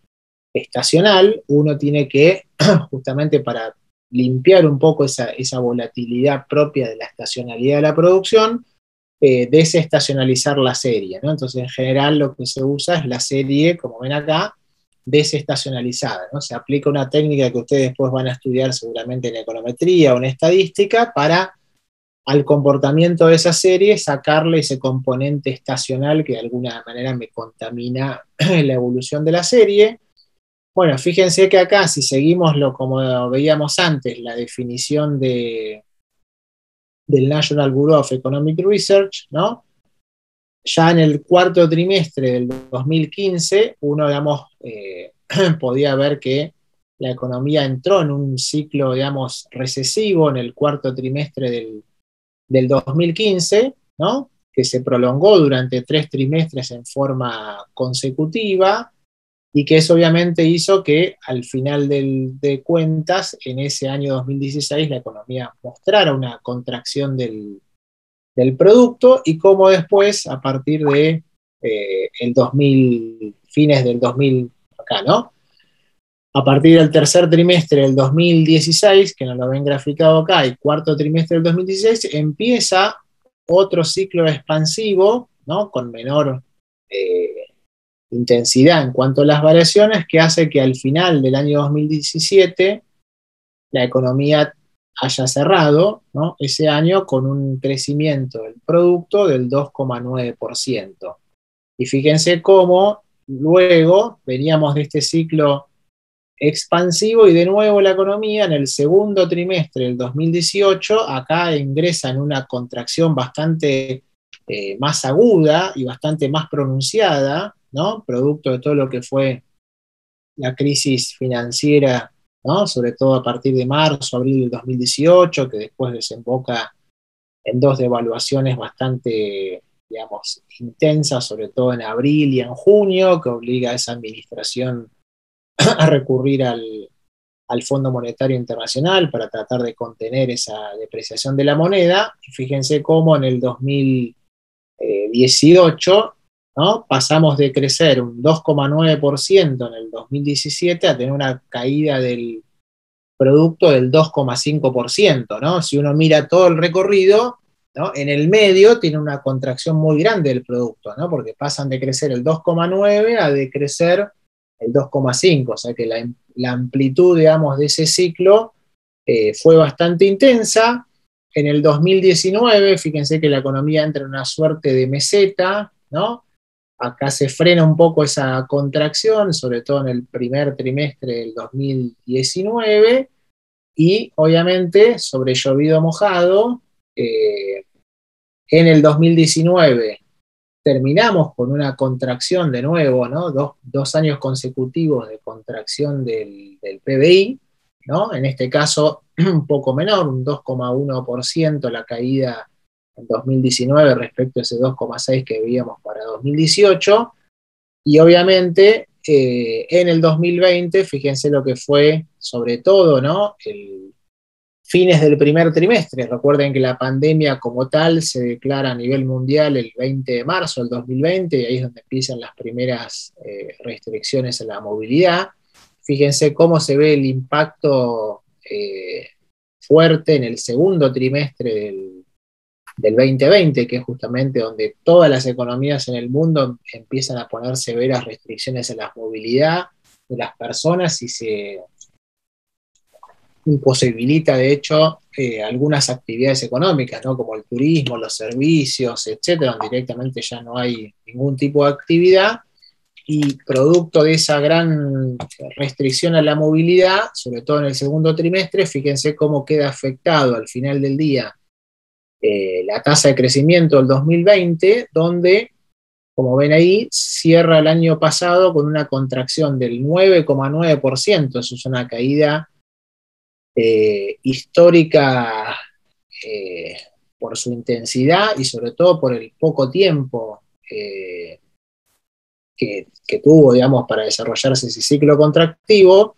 estacional, uno tiene que, justamente para limpiar un poco esa volatilidad propia de la estacionalidad de la producción, desestacionalizar la serie, ¿no? Entonces, en general, lo que se usa es la serie, como ven acá, desestacionalizada, ¿no? Se aplica una técnica que ustedes después van a estudiar seguramente en econometría o en estadística para, al comportamiento de esa serie, sacarle ese componente estacional que de alguna manera me contamina la evolución de la serie. Bueno, fíjense que acá, si seguimos como veíamos antes, la definición del National Bureau of Economic Research, ¿no? Ya en el cuarto trimestre del 2015, uno, digamos, podía ver que la economía entró en un ciclo, digamos, recesivo en el cuarto trimestre del 2015, ¿no? Que se prolongó durante 3 trimestres en forma consecutiva, y que eso obviamente hizo que al final de cuentas, en ese año 2016, la economía mostrara una contracción del producto, y cómo después, a partir de el 2000, fines del 2000, acá, ¿no? A partir del tercer trimestre del 2016, que nos lo ven graficado acá, y cuarto trimestre del 2016, empieza otro ciclo expansivo, ¿no? Con menor intensidad en cuanto a las variaciones, que hace que al final del año 2017 la economía haya cerrado, ¿no? Ese año con un crecimiento del producto del 2,9%. Y fíjense cómo luego veníamos de este ciclo expansivo, y de nuevo la economía en el segundo trimestre del 2018 acá ingresa en una contracción bastante más aguda y bastante más pronunciada, ¿no? Producto de todo lo que fue la crisis financiera, ¿no? Sobre todo a partir de marzo, abril del 2018, que después desemboca en dos devaluaciones bastante, digamos, intensas, sobre todo en abril y en junio, que obliga a esa administración a recurrir al Fondo Monetario Internacional para tratar de contener esa depreciación de la moneda. Y fíjense cómo en el 2018, ¿no? Pasamos de crecer un 2,9% en el 2017 a tener una caída del producto del 2,5%, ¿no? Si uno mira todo el recorrido, ¿no? En el medio tiene una contracción muy grande del producto, ¿no? Porque pasan de crecer el 2,9 a de crecer el 2,5, o sea que la amplitud, digamos, de ese ciclo fue bastante intensa. En el 2019, fíjense que la economía entra en una suerte de meseta, ¿no? Acá se frena un poco esa contracción, sobre todo en el primer trimestre del 2019, y obviamente sobre llovido mojado, en el 2019 terminamos con una contracción de nuevo, ¿no? Dos años consecutivos de contracción del PBI, ¿no? En este caso un poco menor, un 2,1% la caída en 2019 respecto a ese 2,6% que veíamos para 2018, y obviamente en el 2020, fíjense lo que fue, sobre todo, ¿no? Fines del primer trimestre. Recuerden que la pandemia como tal se declara a nivel mundial el 20 de marzo del 2020, y ahí es donde empiezan las primeras restricciones a la movilidad. Fíjense cómo se ve el impacto fuerte en el segundo trimestre del 2020, que es justamente donde todas las economías en el mundo empiezan a poner severas restricciones a la movilidad de las personas, y se imposibilita, de hecho, algunas actividades económicas, ¿no? Como el turismo, los servicios, etcétera, donde directamente ya no hay ningún tipo de actividad. Y producto de esa gran restricción a la movilidad, sobre todo en el segundo trimestre, fíjense cómo queda afectado al final del día la tasa de crecimiento del 2020, donde, como ven ahí, cierra el año pasado con una contracción del 9,9%. Eso es una caída histórica por su intensidad y sobre todo por el poco tiempo que tuvo, digamos, para desarrollarse ese ciclo contractivo,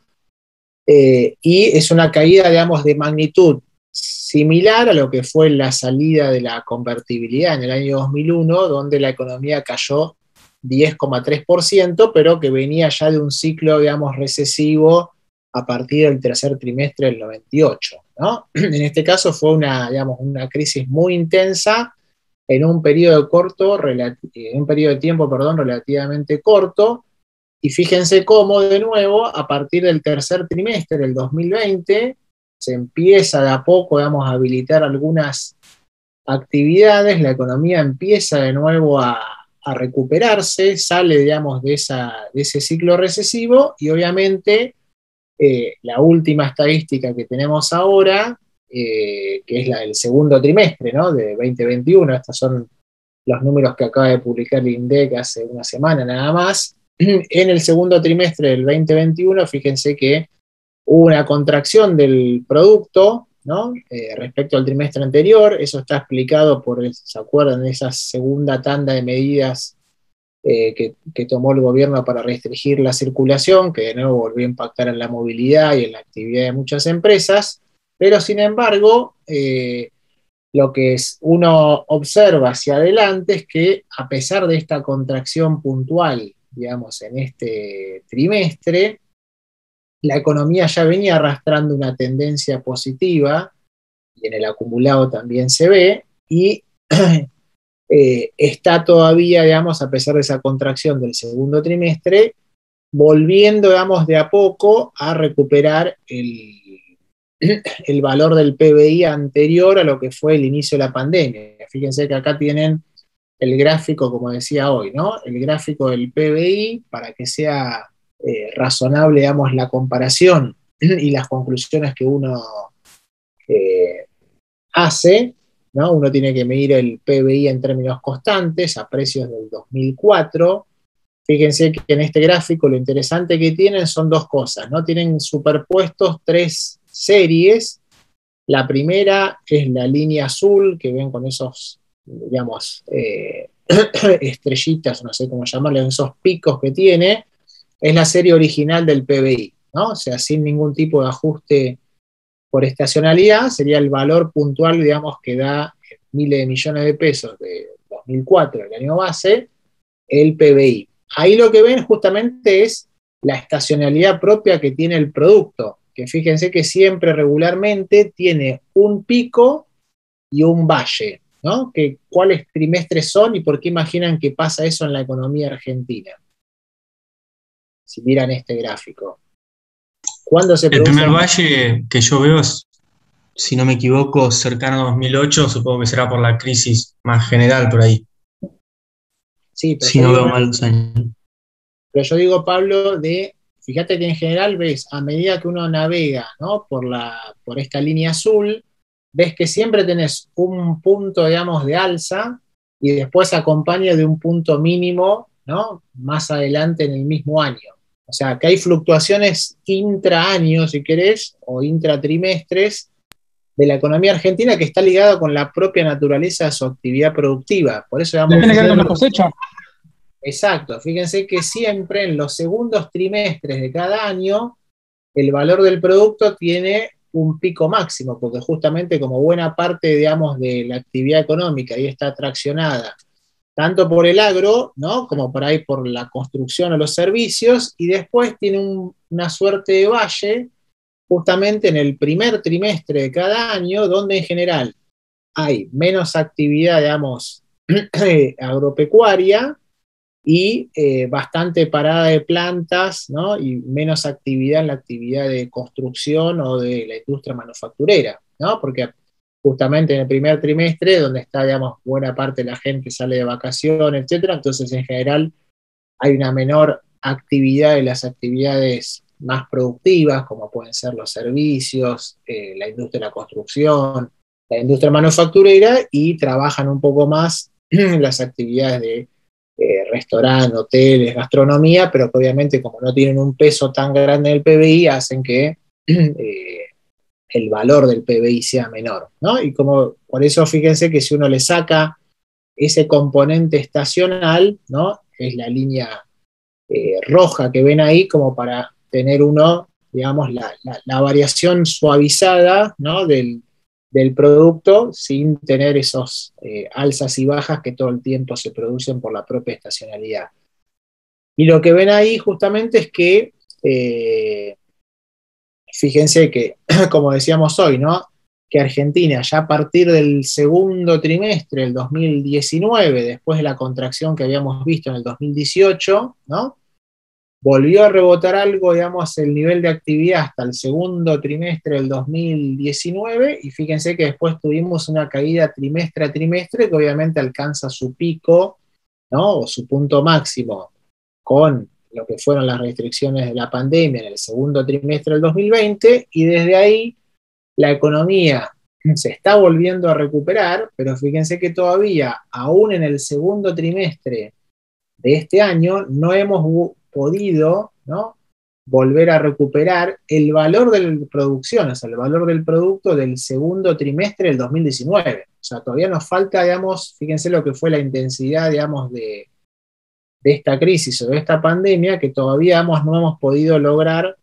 y es una caída, digamos, de magnitud similar a lo que fue la salida de la convertibilidad en el año 2001, donde la economía cayó 10,3%, pero que venía ya de un ciclo, digamos, recesivo a partir del tercer trimestre del 98, ¿no? En este caso fue digamos, una crisis muy intensa en un periodo de tiempo, perdón, relativamente corto. Y fíjense cómo, de nuevo, a partir del tercer trimestre del 2020, se empieza de a poco, digamos, a habilitar algunas actividades, la economía empieza de nuevo a a recuperarse, sale, digamos, de ese ciclo recesivo y obviamente la última estadística que tenemos ahora, que es la del segundo trimestre, ¿no? De 2021, estos son los números que acaba de publicar el INDEC hace una semana nada más. En el segundo trimestre del 2021, fíjense que hubo una contracción del producto, ¿no? Respecto al trimestre anterior. Eso está explicado por, ¿se acuerdan de esa segunda tanda de medidas que tomó el gobierno para restringir la circulación, que de nuevo volvió a impactar en la movilidad y en la actividad de muchas empresas? Pero sin embargo, lo que uno observa hacia adelante es que a pesar de esta contracción puntual, digamos, en este trimestre, la economía ya venía arrastrando una tendencia positiva, y en el acumulado también se ve, y está todavía, digamos, a pesar de esa contracción del segundo trimestre, volviendo, digamos, de a poco a recuperar el valor del PBI anterior a lo que fue el inicio de la pandemia. Fíjense que acá tienen el gráfico, como decía hoy, ¿no? El gráfico del PBI, para que sea razonable, digamos, la comparación y las conclusiones que uno hace, ¿no? Uno tiene que medir el PBI en términos constantes, a precios del 2004. Fíjense que en este gráfico lo interesante que tienen son dos cosas, ¿no? Tienen superpuestos tres series. La primera es la línea azul, que ven con esos, digamos, estrellitas, no sé cómo llamarle, esos picos que tiene, es la serie original del PBI, ¿no? O sea, sin ningún tipo de ajuste por estacionalidad, sería el valor puntual, digamos, que da miles de millones de pesos de 2004, el año base, el PBI. Ahí lo que ven justamente es la estacionalidad propia que tiene el producto, que fíjense que siempre regularmente tiene un pico y un valle, ¿no? ¿Cuáles trimestres son y por qué imaginan que pasa eso en la economía argentina? Si miran este gráfico. ¿Cuándo se El produce? primer valle que yo veo es, si no me equivoco, cercano a 2008, supongo que será por la crisis más general por ahí, Sí, pero si no veo mal los años. Pero yo digo, Pablo, fíjate que en general ves, a medida que uno navega, ¿no? por esta línea azul, ves que siempre tenés un punto, digamos, de alza y después acompaña de un punto mínimo, ¿no? Más adelante en el mismo año. O sea, que hay fluctuaciones intraaños, si querés, o intratrimestres de la economía argentina que está ligada con la propia naturaleza de su actividad productiva. Por eso, digamos, Tiene que ver con la cosecha. exacto, fíjense que siempre en los segundos trimestres de cada año el valor del producto tiene un pico máximo, porque justamente como buena parte, digamos, de la actividad económica ahí está traccionada tanto por el agro, ¿no? Como por ahí por la construcción o los servicios, y después tiene una suerte de valle justamente en el primer trimestre de cada año, donde en general hay menos actividad, digamos, agropecuaria, y bastante parada de plantas, ¿no? Y menos actividad en la actividad de construcción o de la industria manufacturera, ¿no? Porque justamente en el primer trimestre, donde está, digamos, buena parte de la gente sale de vacaciones, etcétera, entonces en general hay una menor actividad de las actividades más productivas, como pueden ser los servicios, la industria de la construcción, la industria manufacturera, y trabajan un poco más las actividades de restaurantes, hoteles, gastronomía, pero que obviamente como no tienen un peso tan grande en el PBI, hacen que el valor del PBI sea menor, ¿no? Y como por eso fíjense que si uno le saca ese componente estacional, ¿no? Es la línea roja que ven ahí, como para tener uno, digamos, la variación suavizada, ¿no? del producto sin tener esos alzas y bajas que todo el tiempo se producen por la propia estacionalidad. Y lo que ven ahí justamente es que, fíjense que, como decíamos hoy, ¿no? Que Argentina ya a partir del segundo trimestre del 2019, después de la contracción que habíamos visto en el 2018, ¿no? Volvió a rebotar algo, digamos, el nivel de actividad hasta el segundo trimestre del 2019, y fíjense que después tuvimos una caída trimestre a trimestre que obviamente alcanza su pico ¿no? O su punto máximo con lo que fueron las restricciones de la pandemia en el segundo trimestre del 2020, y desde ahí la economía se está volviendo a recuperar, pero fíjense que todavía, aún en el segundo trimestre de este año, no hemos podido, ¿no?, volver a recuperar el valor de la producción, o sea, el valor del producto del segundo trimestre del 2019. O sea, todavía nos falta, digamos, fíjense lo que fue la intensidad, digamos, de esta crisis o de esta pandemia, que todavía, digamos, no hemos podido lograr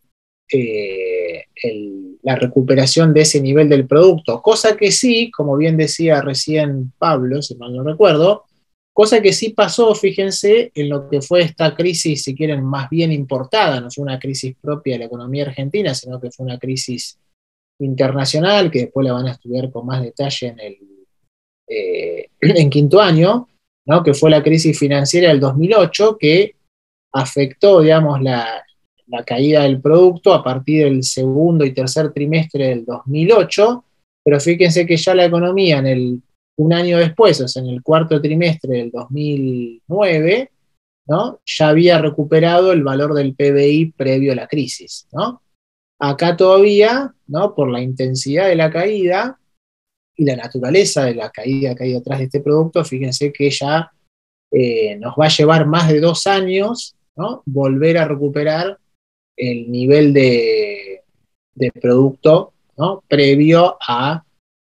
la recuperación de ese nivel del producto, cosa que sí, como bien decía recién Pablo, si mal no recuerdo, cosa que sí pasó, fíjense, en lo que fue esta crisis, si quieren, más bien importada, no fue una crisis propia de la economía argentina, sino que fue una crisis internacional, que después la van a estudiar con más detalle en quinto año, ¿no?, que fue la crisis financiera del 2008, que afectó, digamos, la caída del producto a partir del segundo y tercer trimestre del 2008, pero fíjense que ya la economía un año después, o sea, en el cuarto trimestre del 2009, ¿no?, ya había recuperado el valor del PBI previo a la crisis, ¿no? Acá todavía, ¿no?, por la intensidad de la caída y la naturaleza de la caída que hay detrás de este producto, fíjense que ya nos va a llevar más de 2 años, ¿no?, volver a recuperar el nivel de producto, ¿no?, previo a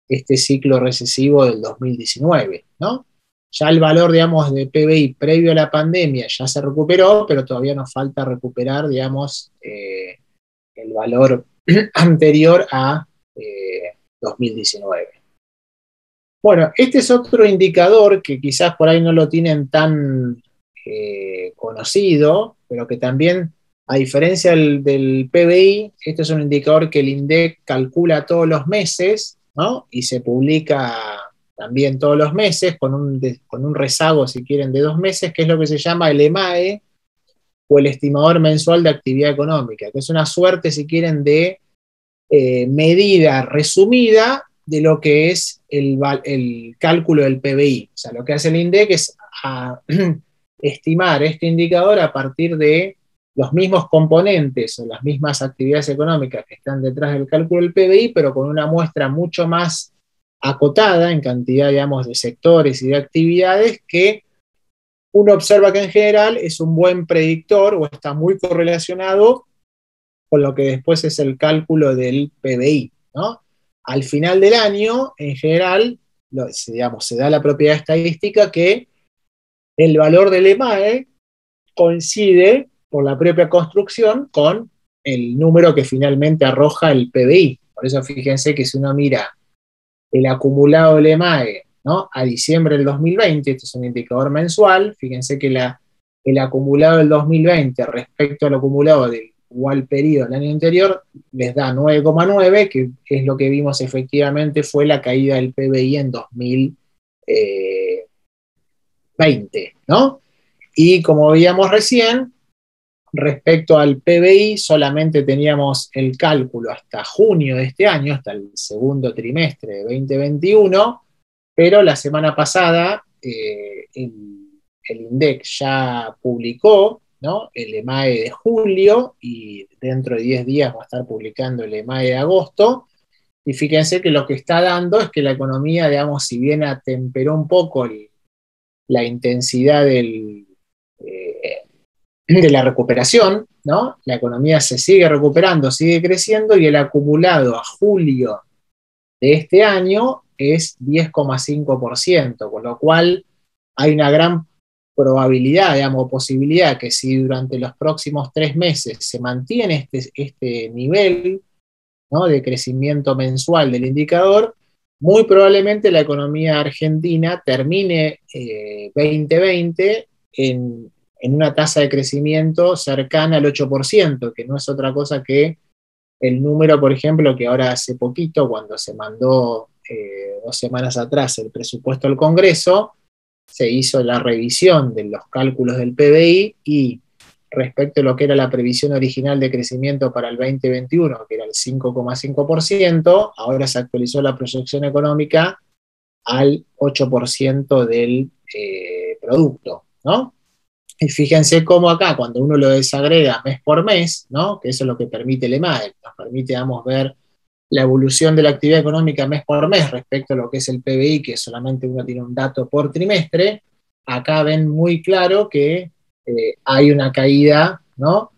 este ciclo recesivo del 2019, ¿no? Ya el valor, digamos, de PBI previo a la pandemia ya se recuperó, pero todavía nos falta recuperar, digamos, el valor anterior a 2019. Bueno, este es otro indicador que quizás por ahí no lo tienen tan conocido, pero que también, a diferencia del PBI, este es un indicador que el INDEC calcula todos los meses, ¿no?, y se publica también todos los meses, con un rezago, si quieren, de 2 meses, que es lo que se llama el EMAE, o el estimador mensual de actividad económica, que es una suerte, si quieren, de medida resumida de lo que es el cálculo del PBI. O sea, lo que hace el INDEC es estimar este indicador a partir de los mismos componentes o las mismas actividades económicas que están detrás del cálculo del PBI, pero con una muestra mucho más acotada en cantidad, digamos, de sectores y de actividades, que uno observa que en general es un buen predictor o está muy correlacionado con lo que después es el cálculo del PBI, ¿no? Al final del año, en general, digamos, se da la propiedad estadística que el valor del EMAE coincide por la propia construcción con el número que finalmente arroja el PBI. Por eso fíjense que si uno mira el acumulado del EMAE, ¿no?, a diciembre del 2020, este es un indicador mensual, fíjense que el acumulado del 2020 respecto al acumulado del igual periodo del año anterior les da 9,9, que es lo que vimos efectivamente fue la caída del PBI en 2020, ¿no? Y como veíamos recién, respecto al PBI, solamente teníamos el cálculo hasta junio de este año, hasta el segundo trimestre de 2021, pero la semana pasada el INDEC ya publicó, ¿no?, el EMAE de julio, y dentro de 10 días va a estar publicando el EMAE de agosto, y fíjense que lo que está dando es que la economía, digamos, si bien atemperó un poco la intensidad de la recuperación, ¿no?, la economía se sigue recuperando, sigue creciendo, y el acumulado a julio de este año es 10,5%, con lo cual hay una gran probabilidad, digamos, posibilidad que si durante los próximos 3 meses se mantiene este nivel, ¿no?, de crecimiento mensual del indicador, muy probablemente la economía argentina termine 2020 en una tasa de crecimiento cercana al 8%, que no es otra cosa que el número, por ejemplo, que ahora hace poquito, cuando se mandó 2 semanas atrás el presupuesto al Congreso, se hizo la revisión de los cálculos del PBI, y respecto a lo que era la previsión original de crecimiento para el 2021, que era el 5,5%, ahora se actualizó la proyección económica al 8% del producto, ¿no? Y fíjense cómo acá, cuando uno lo desagrega mes por mes, ¿no? Que eso es lo que permite el EMAE, nos permite, digamos, ver la evolución de la actividad económica mes por mes respecto a lo que es el PBI, que solamente uno tiene un dato por trimestre. Acá ven muy claro que hay una caída, ¿no?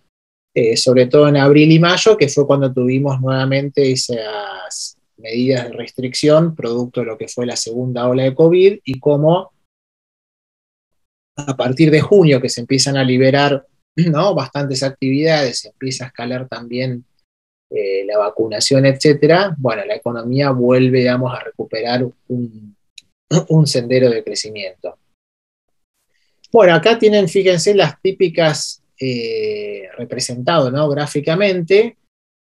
Sobre todo en abril y mayo, que fue cuando tuvimos nuevamente esas medidas de restricción, producto de lo que fue la segunda ola de COVID, y cómo a partir de junio, que se empiezan a liberar, ¿no? Bastantes actividades, se empieza a escalar también la vacunación, etcétera, bueno, la economía vuelve, digamos, a recuperar un sendero de crecimiento. Bueno, acá tienen, fíjense, las típicas, representado, ¿no? Gráficamente,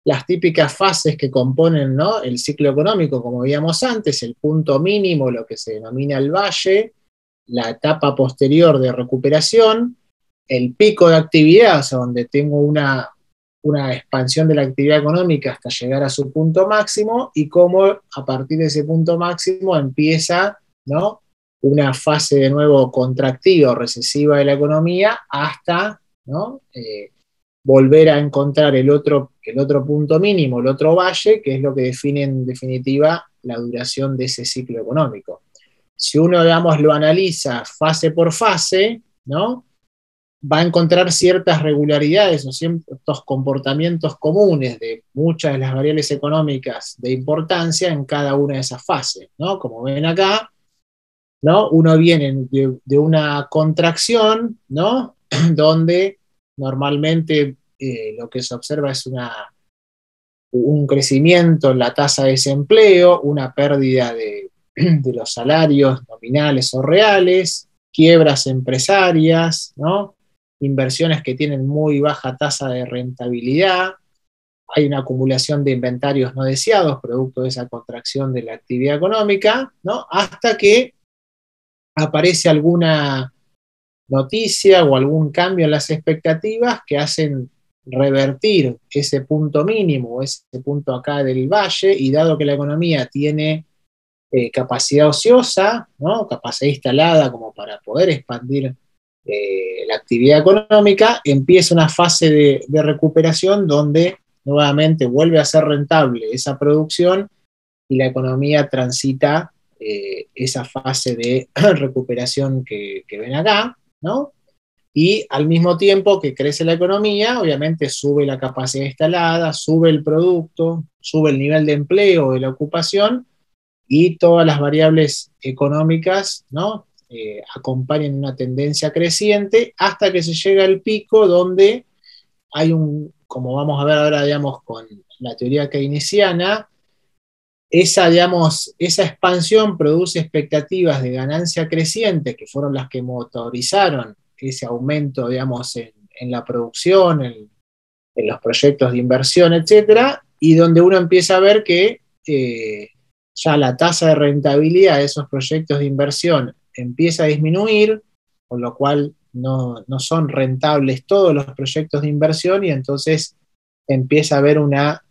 las típicas fases que componen, ¿no? El ciclo económico, como veíamos antes, el punto mínimo, lo que se denomina el valle, la etapa posterior de recuperación, el pico de actividad, o sea, donde tengo una expansión de la actividad económica hasta llegar a su punto máximo, y cómo a partir de ese punto máximo empieza, ¿no? Una fase de nuevo contractiva o recesiva de la economía hasta, ¿no? Volver a encontrar el otro punto mínimo, el otro valle, que es lo que define en definitiva la duración de ese ciclo económico. Si uno, digamos, lo analiza fase por fase, ¿no? Va a encontrar ciertas regularidades o ciertos comportamientos comunes de muchas de las variables económicas de importancia en cada una de esas fases, ¿no? Como ven acá, ¿no? Uno viene de una contracción, ¿no? Donde normalmente lo que se observa es un crecimiento en la tasa de desempleo, una pérdida de los salarios nominales o reales, quiebras empresarias, ¿no? Inversiones que tienen muy baja tasa de rentabilidad, hay una acumulación de inventarios no deseados, producto de esa contracción de la actividad económica, ¿no? Hasta que aparece alguna noticia o algún cambio en las expectativas que hacen revertir ese punto mínimo, ese punto acá del valle, y dado que la economía tiene capacidad ociosa, ¿no? Capacidad instalada como para poder expandir la actividad económica, empieza una fase de recuperación donde nuevamente vuelve a ser rentable esa producción y la economía transita esa fase de recuperación que ven acá, ¿no? Y al mismo tiempo que crece la economía, obviamente sube la capacidad instalada, sube el producto, sube el nivel de empleo, de la ocupación, y todas las variables económicas, ¿no? Acompañan una tendencia creciente hasta que se llega al pico donde hay como vamos a ver ahora, digamos, con la teoría keynesiana, digamos, esa expansión produce expectativas de ganancia creciente, que fueron las que motorizaron ese aumento, digamos, en la producción, en los proyectos de inversión, etcétera, y donde uno empieza a ver que ya la tasa de rentabilidad de esos proyectos de inversión empieza a disminuir, con lo cual no son rentables todos los proyectos de inversión, y entonces empieza a haber una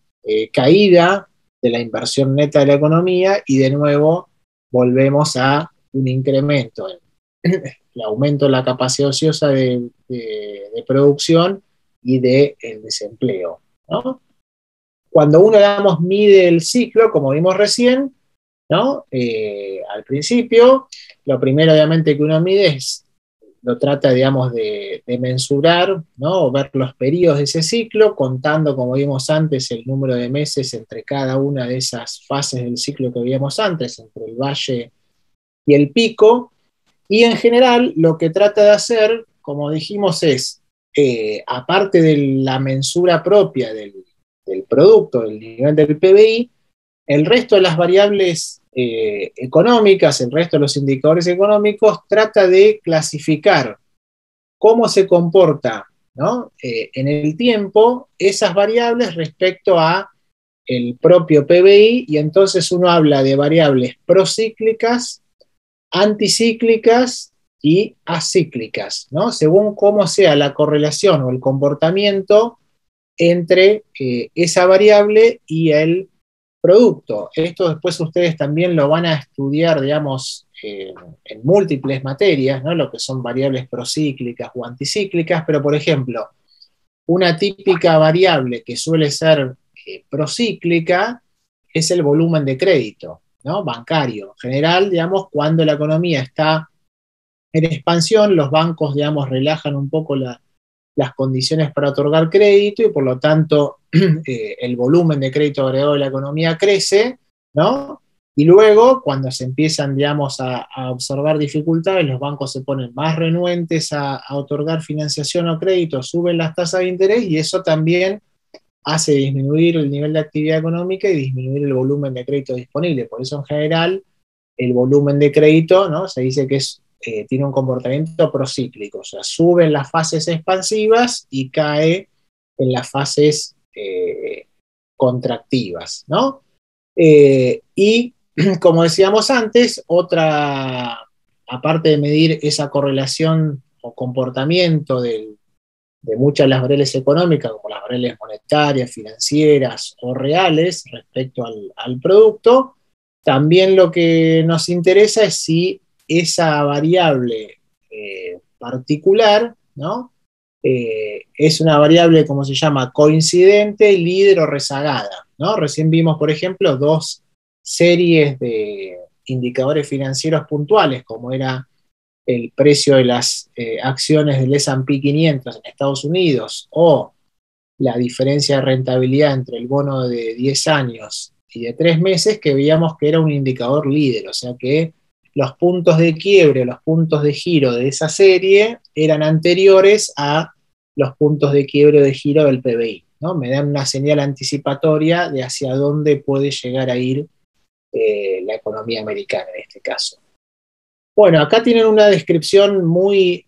caída de la inversión neta de la economía, y de nuevo volvemos a un incremento en el aumento de la capacidad ociosa de producción y del desempleo, ¿no? Cuando uno, digamos, mide el ciclo, como vimos recién, ¿no? Al principio, lo primero obviamente que uno mide lo trata, digamos, de mensurar, ¿no? O ver los periodos de ese ciclo, contando, como vimos antes, el número de meses entre cada una de esas fases del ciclo que vimos antes, entre el valle y el pico. Y en general, lo que trata de hacer, como dijimos, es, aparte de la mensura propia del producto, del nivel del PBI, el resto de las variables económicas, el resto de los indicadores económicos, trata de clasificar cómo se comporta, ¿no? En el tiempo esas variables respecto a el propio PBI, y entonces uno habla de variables procíclicas, anticíclicas y acíclicas, ¿no? Según cómo sea la correlación o el comportamiento entre esa variable y el producto. Esto después ustedes también lo van a estudiar, digamos, en múltiples materias, ¿no? Lo que son variables procíclicas o anticíclicas, pero por ejemplo, una típica variable que suele ser procíclica es el volumen de crédito, ¿no? Bancario. En general, digamos, cuando la economía está en expansión, los bancos, digamos, relajan un poco las condiciones para otorgar crédito y por lo tanto el volumen de crédito agregado de la economía crece, ¿no? Y luego, cuando se empiezan, digamos, a observar dificultades, los bancos se ponen más renuentes a otorgar financiación o crédito, suben las tasas de interés y eso también hace disminuir el nivel de actividad económica y disminuir el volumen de crédito disponible. Por eso, en general, el volumen de crédito, ¿no? Se dice que tiene un comportamiento procíclico, o sea, sube en las fases expansivas y cae en las fases contractivas, ¿no? Y como decíamos antes, aparte de medir esa correlación o comportamiento de muchas de las variables económicas, como las variables monetarias, financieras o reales respecto al producto, también lo que nos interesa es si esa variable particular, ¿no? Es una variable, como se llama, coincidente, líder o rezagada, ¿no? Recién vimos, por ejemplo, dos series de indicadores financieros puntuales, como era el precio de las acciones del S&P 500 en Estados Unidos o la diferencia de rentabilidad entre el bono de 10 años y de 3 meses, que veíamos que era un indicador líder, o sea que los puntos de quiebre, los puntos de giro de esa serie eran anteriores a los puntos de quiebre o de giro del PBI, ¿no? Me dan una señal anticipatoria de hacia dónde puede llegar a ir la economía americana en este caso. Bueno, acá tienen una descripción muy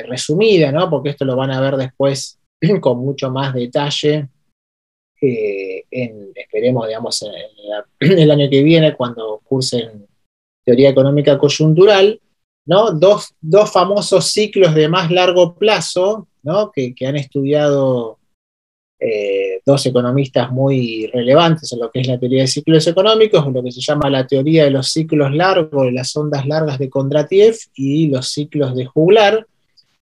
resumida, ¿no? Porque esto lo van a ver después con mucho más detalle, esperemos, digamos, el año que viene, cuando cursen teoría económica coyuntural, ¿no? Dos famosos ciclos de más largo plazo, ¿no? que han estudiado dos economistas muy relevantes en lo que es la teoría de ciclos económicos, lo que se llama la teoría de los ciclos largos, de las ondas largas de Kondratiev y los ciclos de Juglar.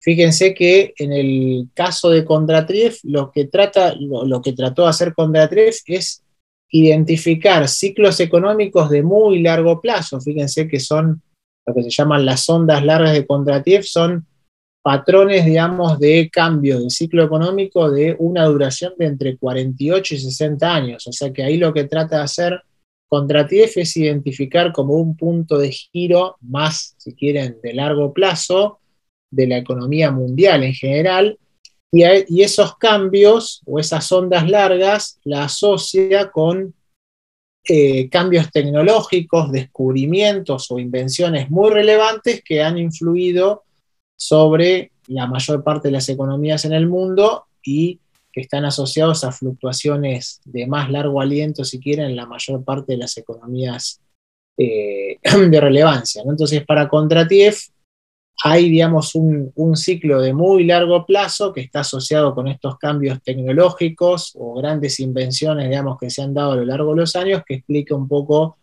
Fíjense que en el caso de Kondratiev, lo que trató de hacer Kondratiev es identificar ciclos económicos de muy largo plazo. Fíjense que son lo que se llaman las ondas largas de Kondratiev, son patrones, digamos, de cambio del ciclo económico de una duración de entre 48 y 60 años. O sea que ahí lo que trata de hacer Kondratiev es identificar como un punto de giro más, si quieren, de largo plazo de la economía mundial en general, y esos cambios o esas ondas largas la asocia con cambios tecnológicos, descubrimientos o invenciones muy relevantes que han influido sobre la mayor parte de las economías en el mundo y que están asociados a fluctuaciones de más largo aliento, si quieren, en la mayor parte de las economías de relevancia, ¿no? Entonces, para Kondratiev hay, digamos, un ciclo de muy largo plazo que está asociado con estos cambios tecnológicos o grandes invenciones, digamos, que se han dado a lo largo de los años, que explica un poco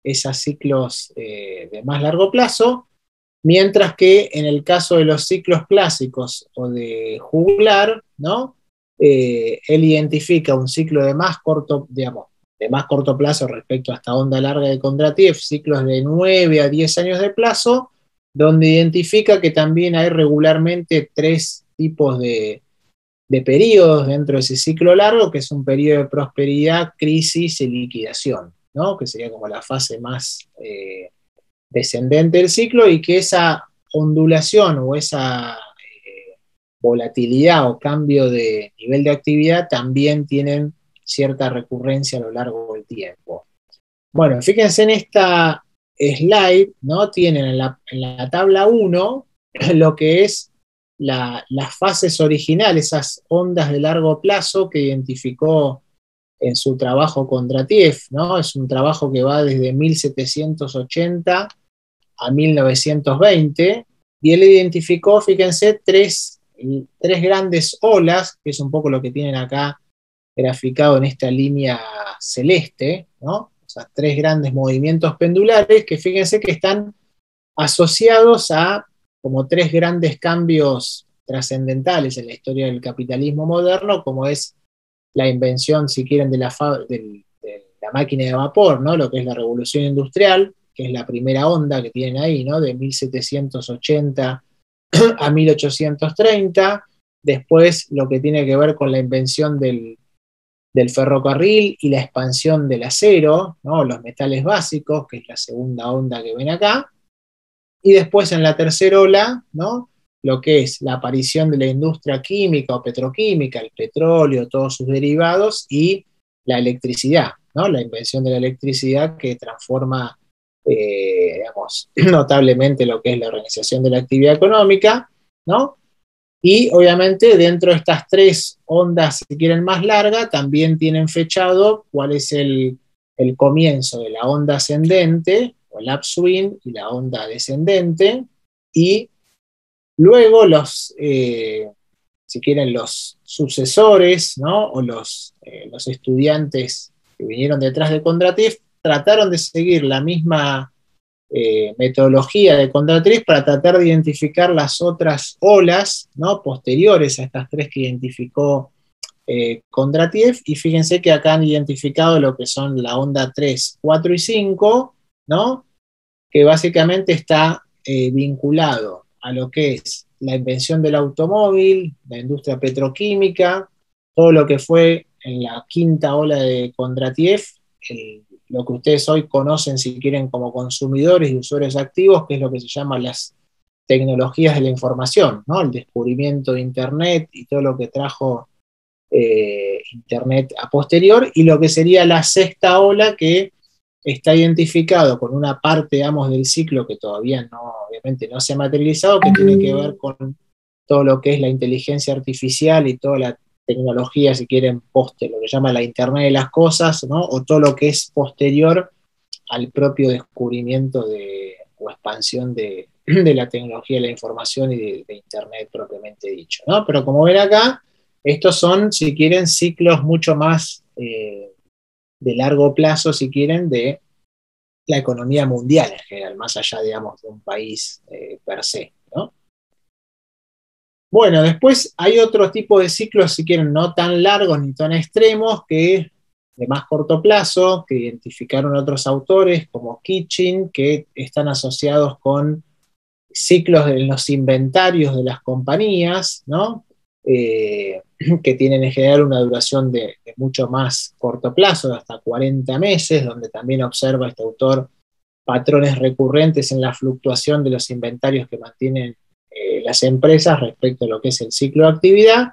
esos ciclos de más largo plazo. Mientras que en el caso de los ciclos clásicos o de Juglar, ¿no? Él identifica un ciclo de más corto, digamos, de más corto plazo respecto a esta onda larga de Kondratiev, ciclos de 9 a 10 años de plazo, donde identifica que también hay regularmente 3 tipos de periodos dentro de ese ciclo largo, que es un periodo de prosperidad, crisis y liquidación, ¿no? Que sería como la fase más descendente del ciclo, y que esa ondulación o esa volatilidad o cambio de nivel de actividad también tienen cierta recurrencia a lo largo del tiempo. Bueno, fíjense en esta slide, ¿no? Tienen en la tabla 1 lo que es las fases originales, esas ondas de largo plazo que identificó en su trabajo Kondratiev, ¿no? Es un trabajo que va desde 1780 a 1920, y él identificó, fíjense, tres grandes olas, que es un poco lo que tienen acá graficado en esta línea celeste, ¿no? O sea, tres grandes movimientos pendulares que fíjense que están asociados a como tres grandes cambios trascendentales en la historia del capitalismo moderno, como es la invención, si quieren, de la máquina de vapor, ¿no? Lo que es la revolución industrial, que es la primera onda que tienen ahí, ¿no? De 1780 a 1830, después lo que tiene que ver con la invención del ferrocarril y la expansión del acero, ¿no? Los metales básicos, que es la segunda onda que ven acá, y después en la tercera ola, ¿no? Lo que es la aparición de la industria química o petroquímica, el petróleo, todos sus derivados, y la electricidad, ¿no? La invención de la electricidad que transforma, digamos, notablemente lo que es la organización de la actividad económica, ¿no? Y obviamente dentro de estas tres ondas, si quieren más largas, también tienen fechado cuál es el comienzo de la onda ascendente, o el upswing, y la onda descendente, y luego si quieren, los sucesores, ¿no? O los estudiantes que vinieron detrás de Kondratiev trataron de seguir la misma metodología de Kondratiev para tratar de identificar las otras olas, ¿no? Posteriores a estas tres que identificó Kondratiev, y fíjense que acá han identificado lo que son la onda 3, 4 y 5, ¿no? Que básicamente está vinculado a lo que es la invención del automóvil, la industria petroquímica, todo lo que fue en la quinta ola de Kondratiev, lo que ustedes hoy conocen, si quieren, como consumidores y usuarios activos, que es lo que se llama las tecnologías de la información, ¿no? El descubrimiento de Internet y todo lo que trajo Internet a posterior, y lo que sería la sexta ola, que está identificado con una parte, digamos, del ciclo que todavía no, obviamente no se ha materializado, que tiene que ver con todo lo que es la inteligencia artificial y toda la tecnología, si quieren, lo que llama la Internet de las cosas, ¿no? O todo lo que es posterior al propio descubrimiento o expansión de la tecnología de la información y de Internet propiamente dicho, ¿no? Pero como ven acá, estos son, si quieren, ciclos mucho más de largo plazo, si quieren, de la economía mundial en general, más allá, digamos, de un país per se, ¿no? Bueno, después hay otro tipo de ciclos, si quieren, no tan largos ni tan extremos, que de más corto plazo, que identificaron otros autores como Kitchin, que están asociados con ciclos en los inventarios de las compañías, ¿no? Que tienen en general una duración de mucho más corto plazo, de hasta 40 meses, donde también observa este autor patrones recurrentes en la fluctuación de los inventarios que mantienen las empresas respecto a lo que es el ciclo de actividad,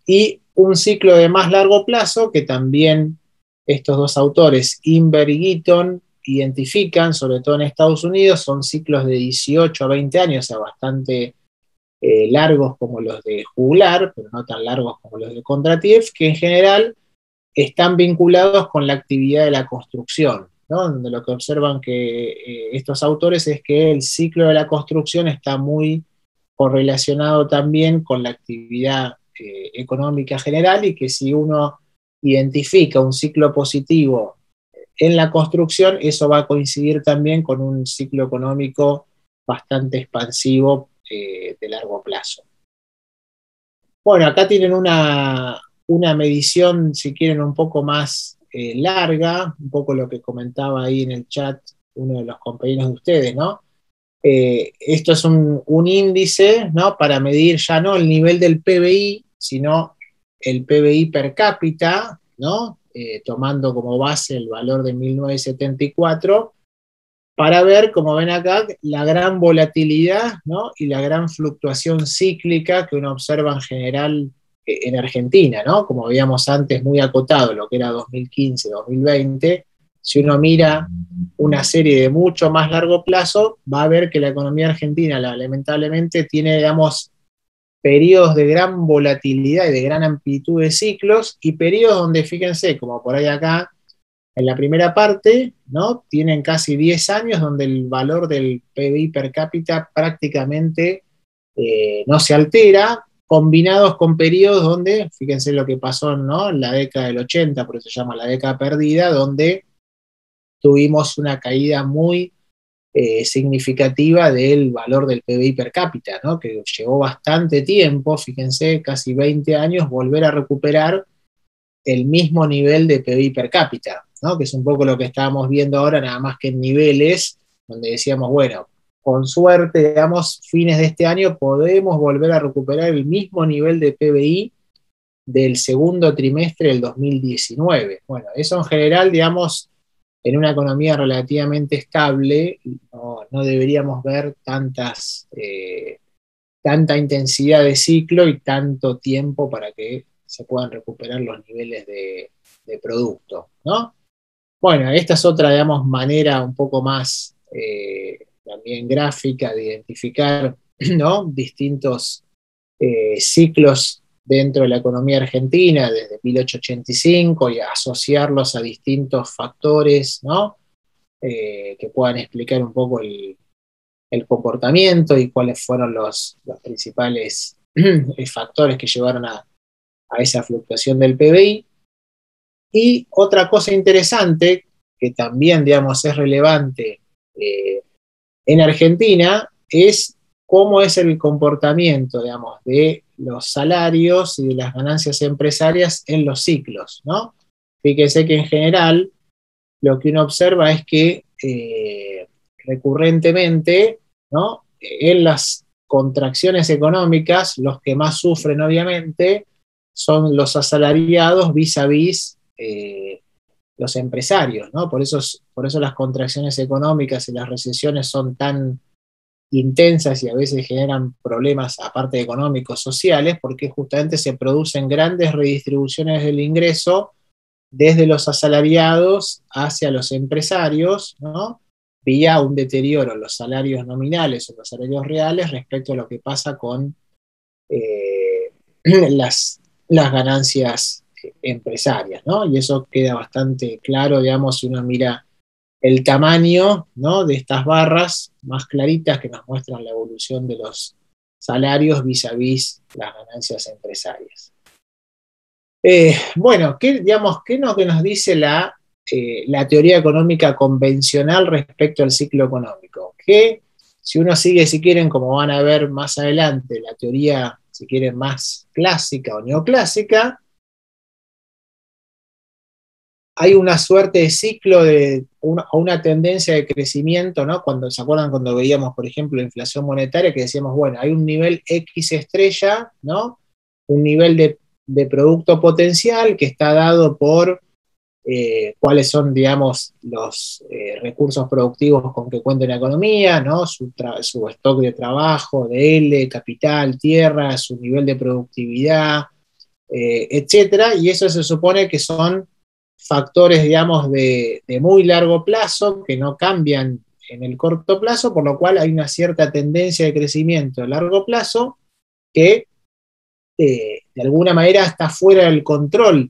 y un ciclo de más largo plazo que también estos dos autores, Inver y Gitton, identifican, sobre todo en Estados Unidos, son ciclos de 18 a 20 años, o sea, bastante largos como los de Juglar, pero no tan largos como los de Kondratiev, que en general están vinculados con la actividad de la construcción, ¿no? Donde lo que observan que estos autores es que el ciclo de la construcción está muy correlacionado también con la actividad económica general, y que si uno identifica un ciclo positivo en la construcción, eso va a coincidir también con un ciclo económico bastante expansivo de largo plazo. Bueno, acá tienen una medición, si quieren, un poco más larga, un poco lo que comentaba ahí en el chat uno de los compañeros de ustedes, ¿no? Esto es un índice, ¿no? Para medir ya no el nivel del PBI, sino el PBI per cápita, ¿no? Tomando como base el valor de 1974, para ver, como ven acá, la gran volatilidad, ¿no? Y la gran fluctuación cíclica que uno observa en general en Argentina, ¿no? Como veíamos antes, muy acotado, lo que era 2015, 2020. Si uno mira una serie de mucho más largo plazo, va a ver que la economía argentina, lamentablemente, tiene, digamos, periodos de gran volatilidad y de gran amplitud de ciclos, y periodos donde, fíjense, como por ahí acá, en la primera parte, ¿no? Tienen casi 10 años donde el valor del PBI per cápita prácticamente no se altera, combinados con periodos donde, fíjense lo que pasó, ¿no?, en la década del 80, por eso se llama la década perdida, donde tuvimos una caída muy significativa del valor del PBI per cápita, ¿no?, que llevó bastante tiempo, fíjense, casi 20 años, volver a recuperar el mismo nivel de PBI per cápita, ¿no?, que es un poco lo que estábamos viendo ahora, nada más que en niveles donde decíamos, bueno, con suerte, digamos, fines de este año podemos volver a recuperar el mismo nivel de PBI del segundo trimestre del 2019. Bueno, eso en general, digamos, en una economía relativamente estable, no deberíamos ver tanta intensidad de ciclo y tanto tiempo para que se puedan recuperar los niveles de producto, ¿no? Bueno, esta es otra, digamos, manera un poco más también gráfica de identificar, ¿no?, distintos ciclos dentro de la economía argentina desde 1885 y asociarlos a distintos factores, ¿no?, que puedan explicar un poco el comportamiento y cuáles fueron los principales factores que llevaron a esa fluctuación del PBI. Y otra cosa interesante, que también, digamos, es relevante en Argentina, es cómo es el comportamiento, digamos, de los salarios y de las ganancias empresarias en los ciclos, ¿no? Fíjese que en general lo que uno observa es que recurrentemente, ¿no?, en las contracciones económicas, los que más sufren obviamente son los asalariados vis a vis los empresarios, ¿no? Por eso las contracciones económicas y las recesiones son tan intensas y a veces generan problemas, aparte de económicos, sociales, porque justamente se producen grandes redistribuciones del ingreso desde los asalariados hacia los empresarios, ¿no?, vía un deterioro en los salarios nominales o los salarios reales respecto a lo que pasa con las ganancias empresarias, ¿no? Y eso queda bastante claro, digamos, si uno mira el tamaño, ¿no?, de estas barras más claritas que nos muestran la evolución de los salarios vis a vis las ganancias empresarias. Bueno, digamos, ¿qué es lo que nos dice la teoría económica convencional respecto al ciclo económico? Que si uno sigue, si quieren, como van a ver más adelante, la teoría, si quieren, más clásica o neoclásica, hay una suerte de ciclo o una tendencia de crecimiento, ¿no? ¿Se acuerdan cuando veíamos, por ejemplo, la inflación monetaria, que decíamos, bueno, hay un nivel X estrella, ¿no?, un nivel de producto potencial que está dado por cuáles son, digamos, los recursos productivos con que cuenta una economía, ¿no?, su stock de trabajo, de L, capital, tierra, su nivel de productividad, etcétera, y eso se supone que son factores, digamos, de muy largo plazo, que no cambian en el corto plazo, por lo cual hay una cierta tendencia de crecimiento a largo plazo que de alguna manera está fuera del control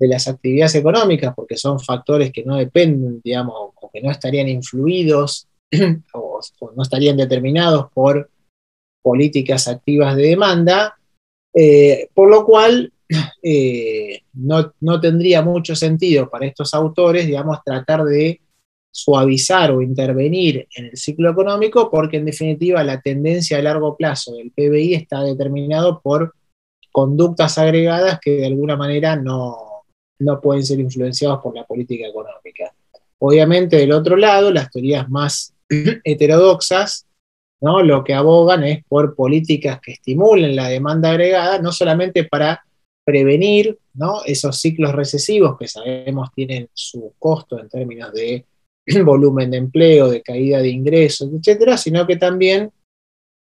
de las actividades económicas, porque son factores que no dependen, digamos, o que no estarían influidos o no estarían determinados por políticas activas de demanda, por lo cual no tendría mucho sentido para estos autores, digamos, tratar de suavizar o intervenir en el ciclo económico, porque en definitiva la tendencia a largo plazo del PBI está determinado por conductas agregadas que de alguna manera no pueden ser influenciados por la política económica. Obviamente, del otro lado, las teorías más heterodoxas, ¿no?, lo que abogan es por políticas que estimulen la demanda agregada, no solamente para prevenir, ¿no?, esos ciclos recesivos que sabemos tienen su costo en términos de volumen de empleo, de caída de ingresos, etcétera, sino que también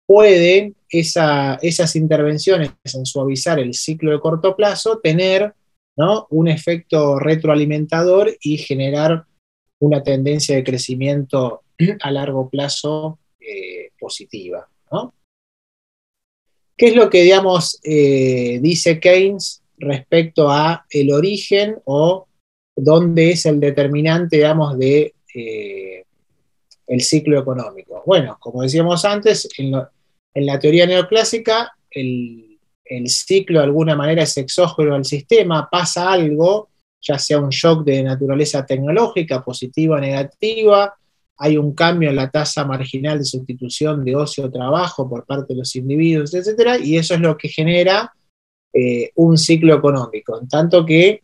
pueden esas intervenciones en suavizar el ciclo de corto plazo tener, ¿no?, un efecto retroalimentador y generar una tendencia de crecimiento a largo plazo positiva, ¿no? ¿Qué es lo que, digamos, dice Keynes respecto a el origen o dónde es el determinante, digamos, de el ciclo económico? Bueno, como decíamos antes, en la teoría neoclásica, el ciclo de alguna manera es exógeno al sistema, pasa algo, ya sea un shock de naturaleza tecnológica, positiva o negativa, hay un cambio en la tasa marginal de sustitución de ocio o trabajo por parte de los individuos, etcétera, y eso es lo que genera un ciclo económico. En tanto que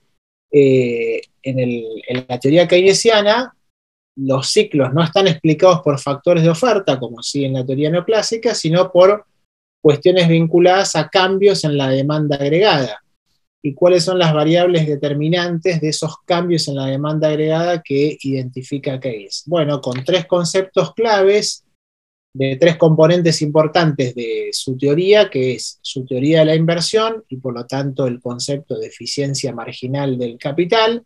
en la teoría keynesiana, los ciclos no están explicados por factores de oferta, como sí en la teoría neoclásica, sino por cuestiones vinculadas a cambios en la demanda agregada. ¿Y cuáles son las variables determinantes de esos cambios en la demanda agregada que identifica Keynes? Bueno, con tres conceptos claves de tres componentes importantes de su teoría, que es su teoría de la inversión y por lo tanto el concepto de eficiencia marginal del capital,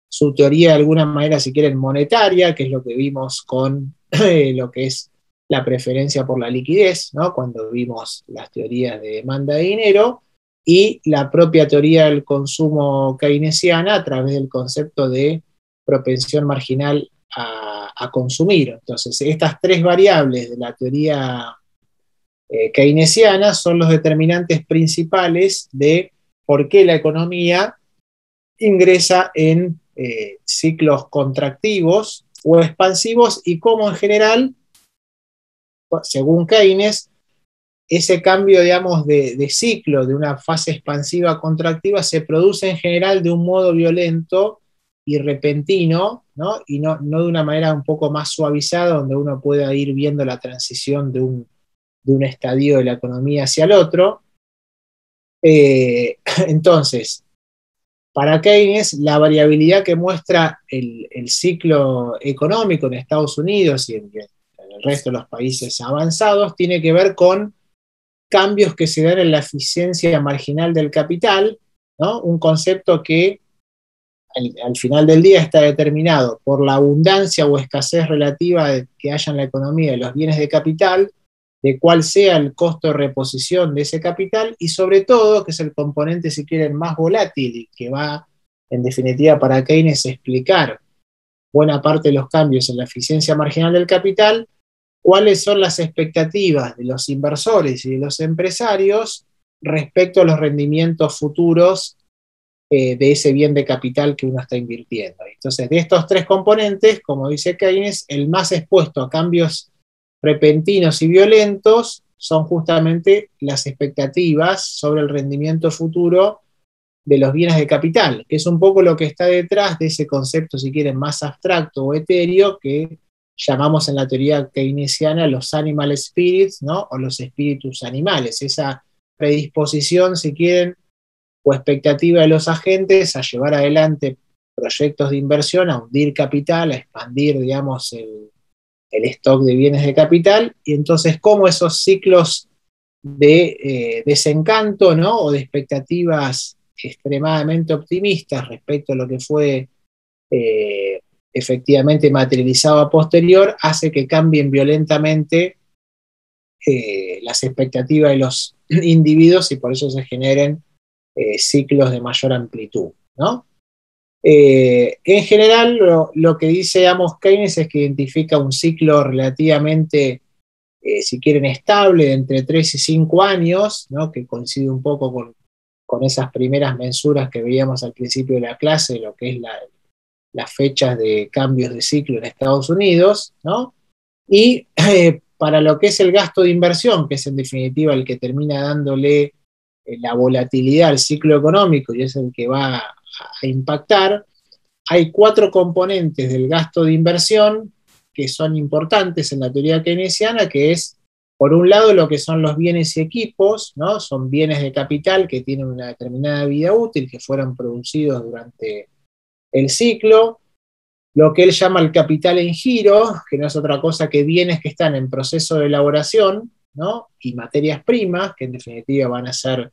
su teoría de alguna manera, si quieren, monetaria, que es lo que vimos con lo que es la preferencia por la liquidez, ¿no? Cuando vimos las teorías de demanda de dinero, y la propia teoría del consumo keynesiana a través del concepto de propensión marginal a consumir. Entonces, estas tres variables de la teoría keynesiana son los determinantes principales de por qué la economía ingresa en ciclos contractivos o expansivos y cómo en general, según Keynes, ese cambio, digamos, de ciclo de una fase expansiva a contractiva se produce en general de un modo violento y repentino, ¿no? Y no de una manera un poco más suavizada, donde uno pueda ir viendo la transición de un estadio de la economía hacia el otro. Entonces, para Keynes, la variabilidad que muestra el ciclo económico en Estados Unidos y en el resto de los países avanzados tiene que ver con cambios que se dan en la eficiencia marginal del capital, ¿no? Un concepto que al final del día está determinado por la abundancia o escasez relativa que haya en la economía de los bienes de capital, de cuál sea el costo de reposición de ese capital y sobre todo, que es el componente, si quieren, más volátil y que va, en definitiva, para Keynes explicar buena parte de los cambios en la eficiencia marginal del capital, cuáles son las expectativas de los inversores y de los empresarios respecto a los rendimientos futuros de ese bien de capital que uno está invirtiendo. Entonces, de estos tres componentes, como dice Keynes, el más expuesto a cambios repentinos y violentos son justamente las expectativas sobre el rendimiento futuro de los bienes de capital, que es un poco lo que está detrás de ese concepto, si quieren, más abstracto o etéreo que llamamos en la teoría keynesiana los animal spirits, ¿no? O los espíritus animales, esa predisposición, si quieren, o expectativa de los agentes a llevar adelante proyectos de inversión, a hundir capital, a expandir, digamos, el stock de bienes de capital, y entonces cómo esos ciclos de desencanto, ¿no? O de expectativas extremadamente optimistas respecto a lo que fue efectivamente materializado a posterior, hace que cambien violentamente las expectativas de los individuos y por eso se generen ciclos de mayor amplitud, ¿no? En general, lo que dice Amos Keynes es que identifica un ciclo relativamente, si quieren, estable, de entre 3 y 5 años, ¿no? Que coincide un poco con esas primeras mensuras que veíamos al principio de la clase, lo que es las fechas de cambios de ciclo en Estados Unidos, ¿no? Y para lo que es el gasto de inversión, que es en definitiva el que termina dándole la volatilidad al ciclo económico y es el que va a impactar, hay 4 componentes del gasto de inversión que son importantes en la teoría keynesiana, que es, por un lado, lo que son los bienes y equipos, ¿no? Son bienes de capital que tienen una determinada vida útil, que fueron producidos durante el ciclo, lo que él llama el capital en giro, que no es otra cosa que bienes que están en proceso de elaboración, ¿no? Y materias primas, que en definitiva van a ser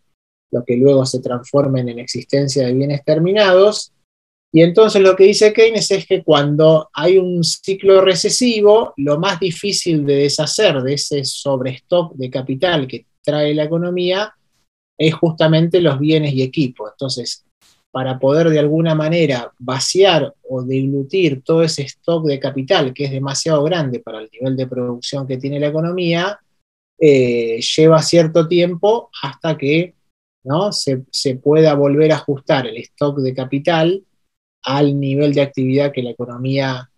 lo que luego se transformen en existencia de bienes terminados. Y entonces lo que dice Keynes es que cuando hay un ciclo recesivo, lo más difícil de deshacer de ese sobrestock de capital que trae la economía es justamente los bienes y equipos. Entonces, para poder de alguna manera vaciar o deglutir todo ese stock de capital que es demasiado grande para el nivel de producción que tiene la economía, lleva cierto tiempo hasta que ¿no? Se pueda volver a ajustar el stock de capital al nivel de actividad que la economía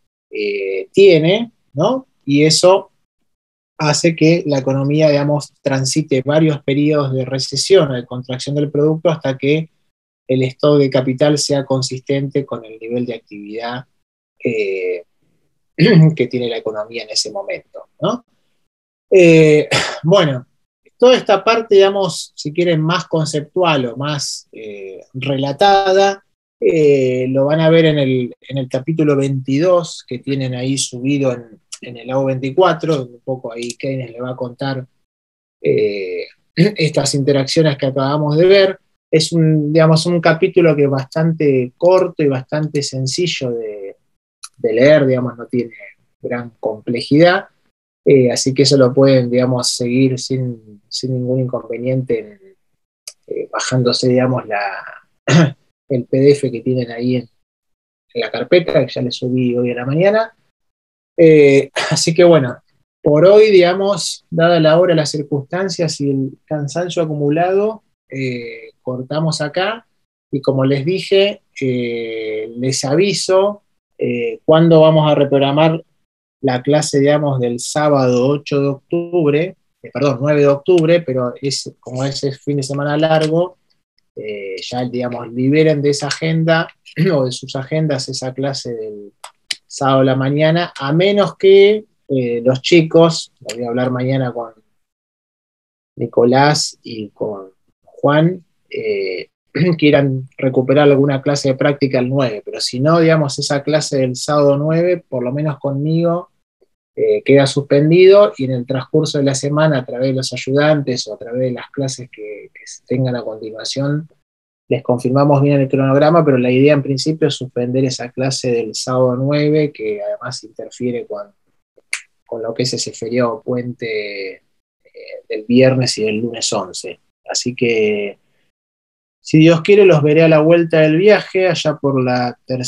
tiene, ¿no? Y eso hace que la economía, digamos, transite varios periodos de recesión o de contracción del producto hasta que el stock de capital sea consistente con el nivel de actividad eh, que tiene la economía en ese momento, ¿no? Bueno, toda esta parte, digamos, si quieren, más conceptual o más relatada, lo van a ver en el capítulo 22 que tienen ahí subido en el AO24, un poco ahí Keynes le va a contar estas interacciones que acabamos de ver. Es digamos, un capítulo que es bastante corto y bastante sencillo de leer, digamos, no tiene gran complejidad. Así que eso lo pueden, digamos, seguir sin ningún inconveniente bajándose, digamos, el PDF que tienen ahí en la carpeta, que ya les subí hoy a la mañana. Así que bueno, por hoy, digamos, dada la hora, las circunstancias y el cansancio acumulado, cortamos acá y como les dije, les aviso cuándo vamos a reprogramar la clase, digamos, del sábado 8 de octubre, perdón, 9 de octubre, pero como es fin de semana largo, ya, digamos, liberen de esa agenda o de sus agendas esa clase del sábado a la mañana, a menos que los chicos, voy a hablar mañana con Nicolás y con Juan, quieran recuperar alguna clase de práctica el 9, pero si no, digamos, esa clase del sábado 9, por lo menos conmigo, queda suspendido y en el transcurso de la semana, a través de los ayudantes o a través de las clases que se tengan a continuación, les confirmamos bien el cronograma, pero la idea en principio es suspender esa clase del sábado 9, que además interfiere con lo que es ese feriado puente del viernes y del lunes 11. Así que, si Dios quiere, los veré a la vuelta del viaje, allá por la tercera